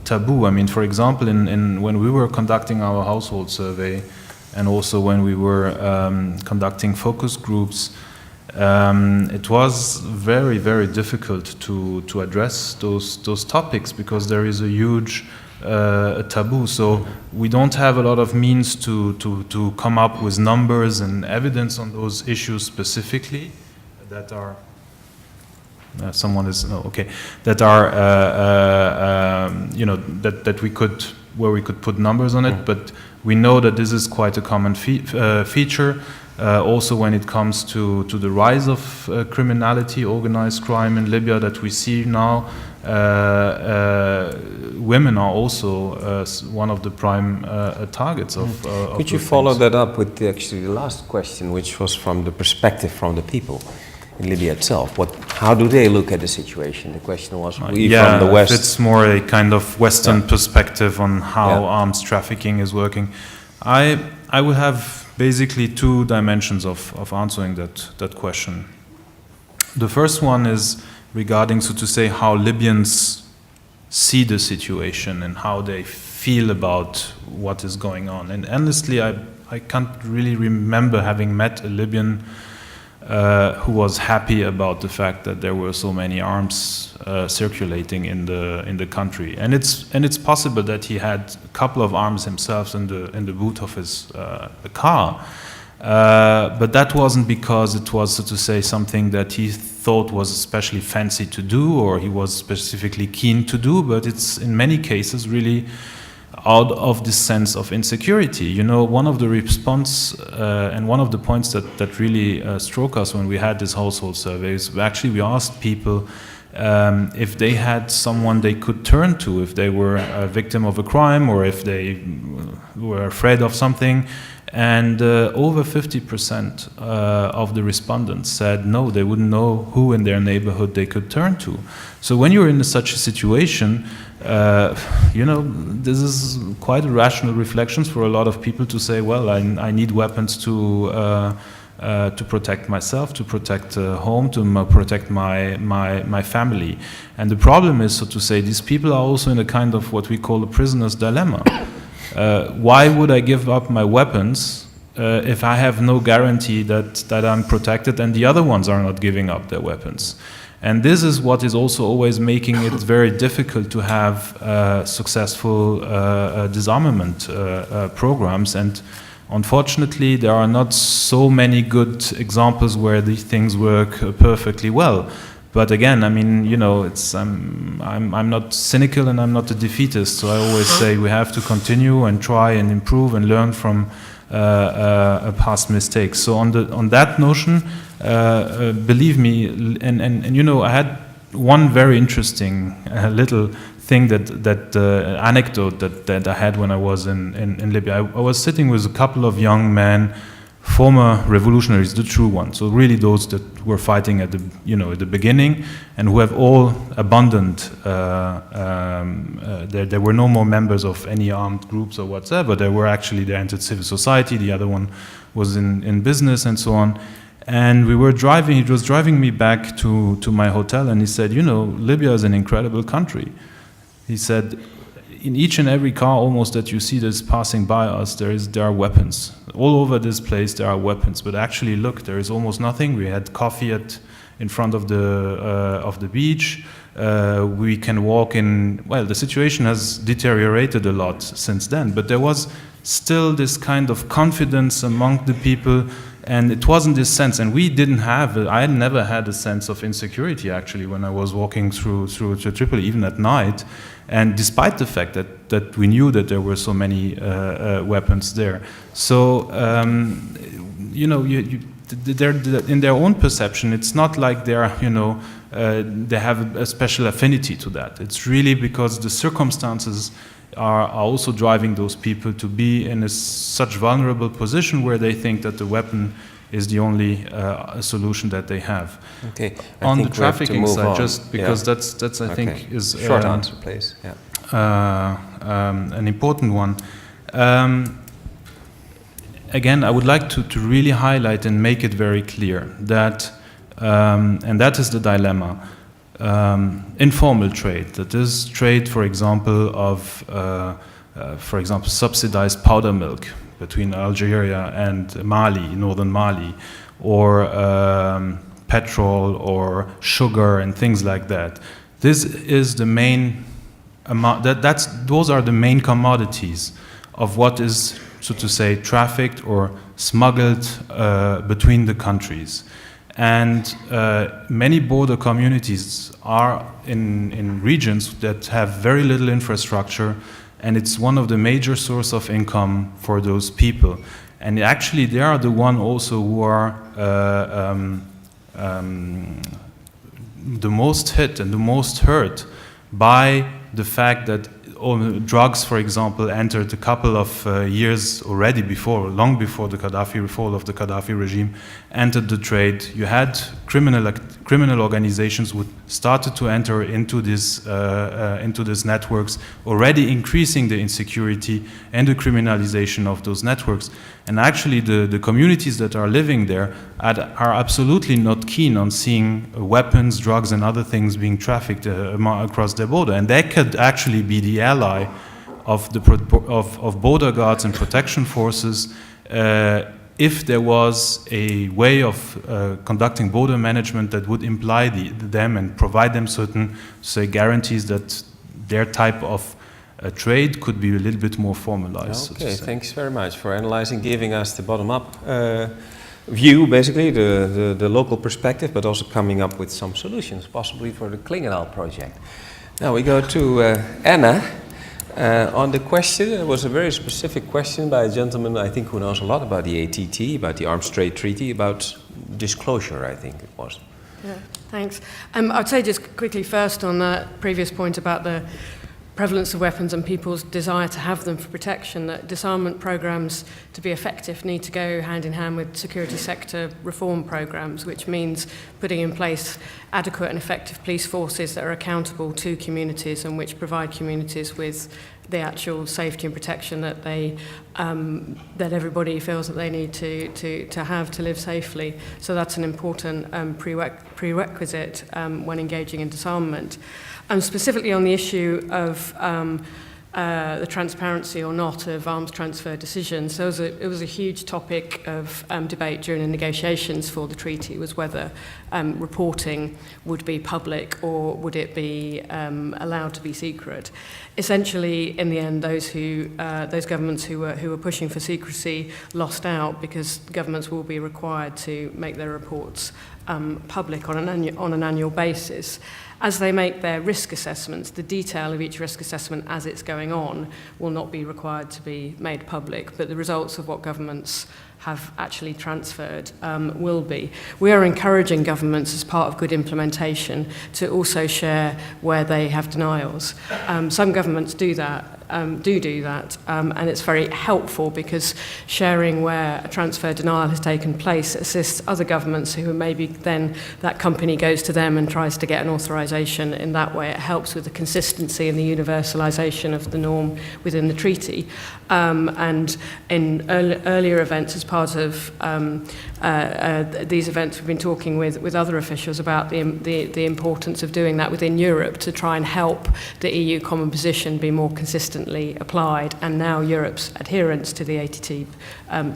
taboo. For example, when we were conducting our household survey, and also when we were conducting focus groups, it was very, very difficult to address those topics because there is a huge taboo. So we don't have a lot of means to come up with numbers and evidence on those issues specifically that are. Someone is okay. That are that we could where we could put numbers on it, but we know that this is quite a common feature. Also, when it comes to the rise of criminality, organized crime in Libya that we see now, women are also one of the prime targets of. Could you follow that up with the last question, which was from the perspective from the people in Libya itself? How do they look at the situation? The question was, we from the West. It's more a kind of Western perspective on how arms trafficking is working. I would have basically two dimensions of answering that question. The first one is regarding, so to say, how Libyans see the situation and how they feel about what is going on. And honestly, I can't really remember having met a Libyan who was happy about the fact that there were so many arms circulating in the country, and it's possible that he had a couple of arms himself in the boot of his car, but that wasn't because it was, so to say, something that he thought was especially fancy to do or he was specifically keen to do, but it's in many cases really out of this sense of insecurity. You know, one of the response and one of the points that really struck us when we had this household survey is actually we asked people if they had someone they could turn to, if they were a victim of a crime or if they were afraid of something. And over 50% of the respondents said no, they wouldn't know who in their neighborhood they could turn to. So when you're in such a situation, this is quite rational reflections for a lot of people to say, well, I need weapons to protect myself, to protect home, to protect my family. And the problem is, so to say, these people are also in a kind of what we call a prisoner's dilemma. Why would I give up my weapons if I have no guarantee that I'm protected and the other ones are not giving up their weapons? And this is what is also always making it very difficult to have successful disarmament programs. And unfortunately, there are not so many good examples where these things work perfectly well. But again, I mean, I'm not cynical and I'm not a defeatist. So I always say we have to continue and try and improve and learn from past mistakes. So on that notion, believe me, and I had one very interesting little thing that anecdote that I had when I was in Libya. I was sitting with a couple of young men, former revolutionaries, the true ones, so really those that were fighting at the beginning and who have all abandoned. There were no more members of any armed groups or whatsoever. They were actually, they entered civil society. The other one was in business and so on. And we were driving. He was driving me back to my hotel, and he said, Libya is an incredible country. He said, in each and every car almost that you see that's passing by us, there are weapons. All over this place there are weapons, but actually look, there is almost nothing. We had coffee in front of the beach. We can walk in, well, the situation has deteriorated a lot since then, but there was still this kind of confidence among the people, and it wasn't this sense, and we didn't have, I had never had a sense of insecurity actually when I was walking through Tripoli, even at night. And despite the fact that we knew that there were so many weapons there, so they're in their own perception, it's not like they are, they have a special affinity to that. It's really because the circumstances are also driving those people to be in such vulnerable position where they think that the weapon is the only solution that they have. Okay. On the trafficking side, just because that's I think is short answer, please. Yeah. An important one. Again, I would like to really highlight and make it very clear that, and that is the dilemma. Informal trade, that is trade, for example, of subsidized powder milk. between Algeria and Mali, northern Mali, or petrol or sugar and things like that. This is the main amount. Those are the main commodities of what is, so to say, trafficked or smuggled between the countries. And many border communities are in regions that have very little infrastructure, and it's one of the major source of income for those people. And actually, they are the one also who are the most hit and the most hurt by the fact that drugs, for example, entered a couple of years already before, long before the fall of the Gaddafi regime, entered the trade. You had criminal organizations who started to enter into these networks, already increasing the insecurity and the criminalization of those networks. And actually, the communities that are living there are absolutely not keen on seeing weapons, drugs, and other things being trafficked across their border. And they could actually be the ally of border guards and protection forces if there was a way of conducting border management that would imply them and provide them certain, say, guarantees that their type of trade could be a little bit more formalized. Okay, so thanks very much for analyzing, giving us the bottom-up view, basically, the local perspective, but also coming up with some solutions, possibly for the Klingendaal project. Now we go to Anna. On the question, it was a very specific question by a gentleman, I think, who knows a lot about the ATT, about the Arms Trade Treaty, about disclosure, I think it was. Yeah, thanks. I'd say just quickly first on that previous point about the prevalence of weapons and people's desire to have them for protection, that disarmament programs, to be effective, need to go hand in hand with security sector reform programs, which means putting in place adequate and effective police forces that are accountable to communities and which provide communities with the actual safety and protection that that everybody feels that they need to have to live safely. So that's an important prerequisite when engaging in disarmament. Specifically on the issue of the transparency or not of arms transfer decisions, so it was a huge topic of debate during the negotiations for the treaty, was whether reporting would be public or would it be allowed to be secret. Essentially, in the end, those governments who were pushing for secrecy lost out, because governments will be required to make their reports public on an annual basis. As they make their risk assessments, the detail of each risk assessment as it's going on will not be required to be made public, but the results of what governments have actually transferred will be. We are encouraging governments, as part of good implementation, to also share where they have denials. Some governments do that, and it's very helpful, because sharing where a transfer denial has taken place assists other governments who maybe then that company goes to them and tries to get an authorization in that way. It helps with the consistency and the universalization of the norm within the treaty. And in earlier events, as part of these events, we've been talking with other officials about the importance of doing that within Europe to try and help the EU common position be more consistently applied, and now Europe's adherence to the ATT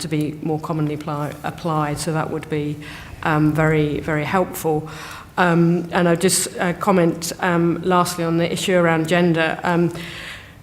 to be more commonly applied. So that would be very, very helpful. And I'll just comment lastly on the issue around gender.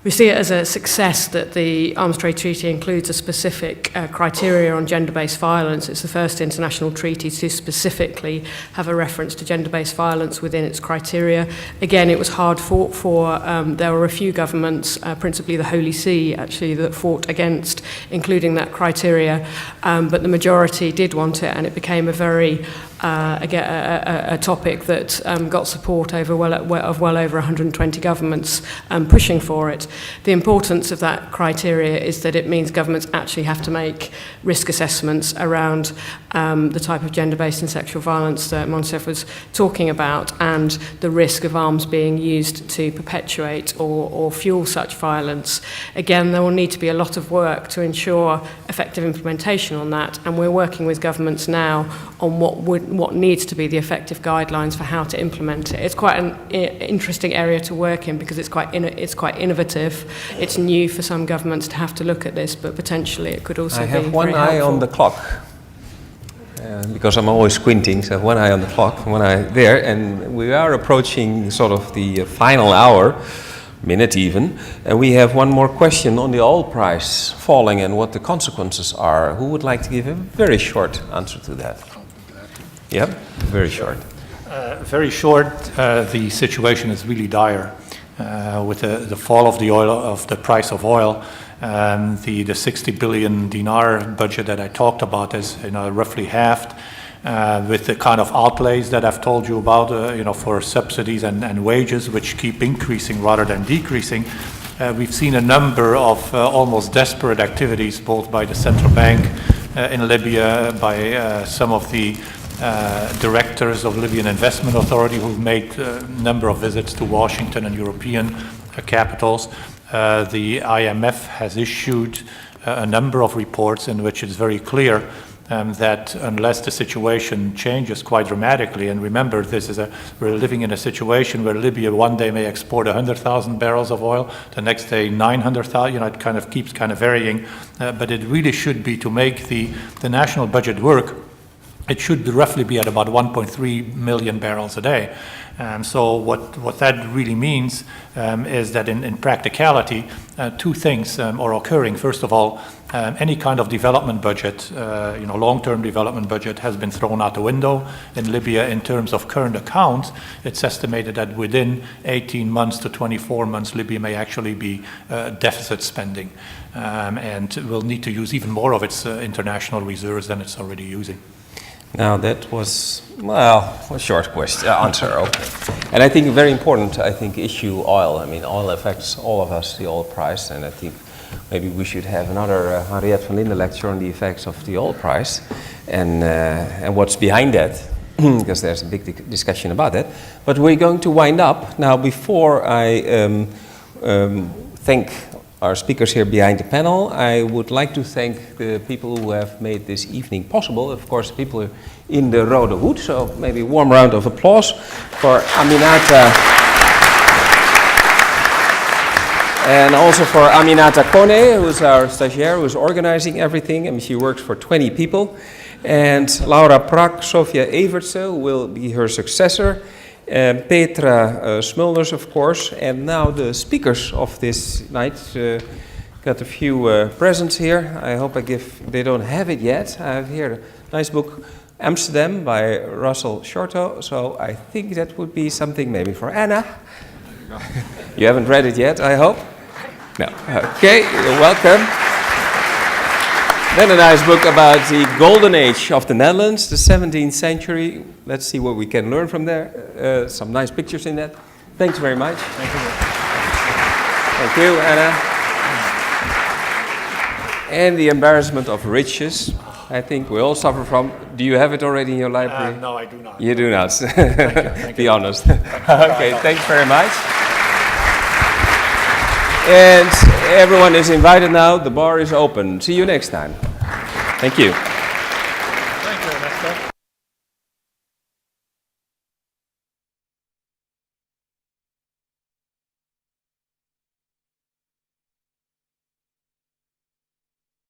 We see it as a success that the Arms Trade Treaty includes a specific criteria on gender-based violence. It's the first international treaty to specifically have a reference to gender-based violence within its criteria. Again, it was hard fought for. There were a few governments, principally the Holy See, actually, that fought against including that criteria, but the majority did want it, and it became a very a topic that got support of well over 120 governments pushing for it. The importance of that criteria is that it means governments actually have to make risk assessments around the type of gender-based and sexual violence that Monsef was talking about, and the risk of arms being used to perpetuate or fuel such violence. Again, there will need to be a lot of work to ensure effective implementation on that, and we're working with governments now on what what needs to be the effective guidelines for how to implement it. It's quite an interesting area to work in because it's quite innovative. It's new for some governments to have to look at this, but potentially it could also be very helpful. I have one eye on the clock. Because I'm always squinting, so one eye on the clock, one eye there, and we are approaching sort of the final hour, minute even, and we have one more question on the oil price falling and what the consequences are. Who would like to give a very short answer to that? Yep, very short. Very short, the situation is really dire. With the fall of the price of oil, the 60 billion dinar budget that I talked about is roughly halved. With the kind of outlays that I've told you about, for subsidies and wages, which keep increasing rather than decreasing, we've seen a number of almost desperate activities, both by the central bank in Libya, by some of the directors of Libyan Investment Authority who've made a number of visits to Washington and European capitals. The IMF has issued a number of reports in which it's very clear that unless the situation changes quite dramatically, and remember, we're living in a situation where Libya one day may export 100,000 barrels of oil, the next day 900,000. It kind of keeps varying, but it really should be, to make the national budget work, it should roughly be at about 1.3 million barrels a day. So what that really means is that in practicality, two things are occurring. First of all, any kind of development budget, long-term development budget, has been thrown out the window. In Libya, in terms of current accounts, it's estimated that within 18 months to 24 months, Libya may actually be deficit spending, and will need to use even more of its international reserves than it's already using. Now that was, a short answer. Okay. And I think very important, issue oil. I mean, oil affects all of us, the oil price, and I think maybe we should have another Henriette van Lynden lecture on the effects of the oil price and what's behind that, because there's a big discussion about that. But we're going to wind up. Now, before I thank our speakers here behind the panel, I would like to thank the people who have made this evening possible. Of course, people in the Rode Hoed, so maybe a warm round of applause for Aminata. And also for Aminata Kone, who's our stagiaire, who's organizing everything. I mean, she works for 20 people. And Laura Prak, Sofia Evertse, who will be her successor. Petra Smulders, of course, and now the speakers of this night. Got a few presents here. I hope they don't have it yet. I have here a nice book, Amsterdam, by Russell Shorto, so I think that would be something maybe for Anna. You haven't read it yet, I hope? No. Okay, you're welcome. Then a nice book about the golden age of the Netherlands, the 17th century. Let's see what we can learn from there. Some nice pictures in that. Thanks very much. Thank you. Thank you, Anna. And the embarrassment of riches, I think we all suffer from. Do you have it already in your library? No, I do not. You do not. Thank you. Be honest. Okay, thanks very much. And everyone is invited now. The bar is open. See you next time. Thank you.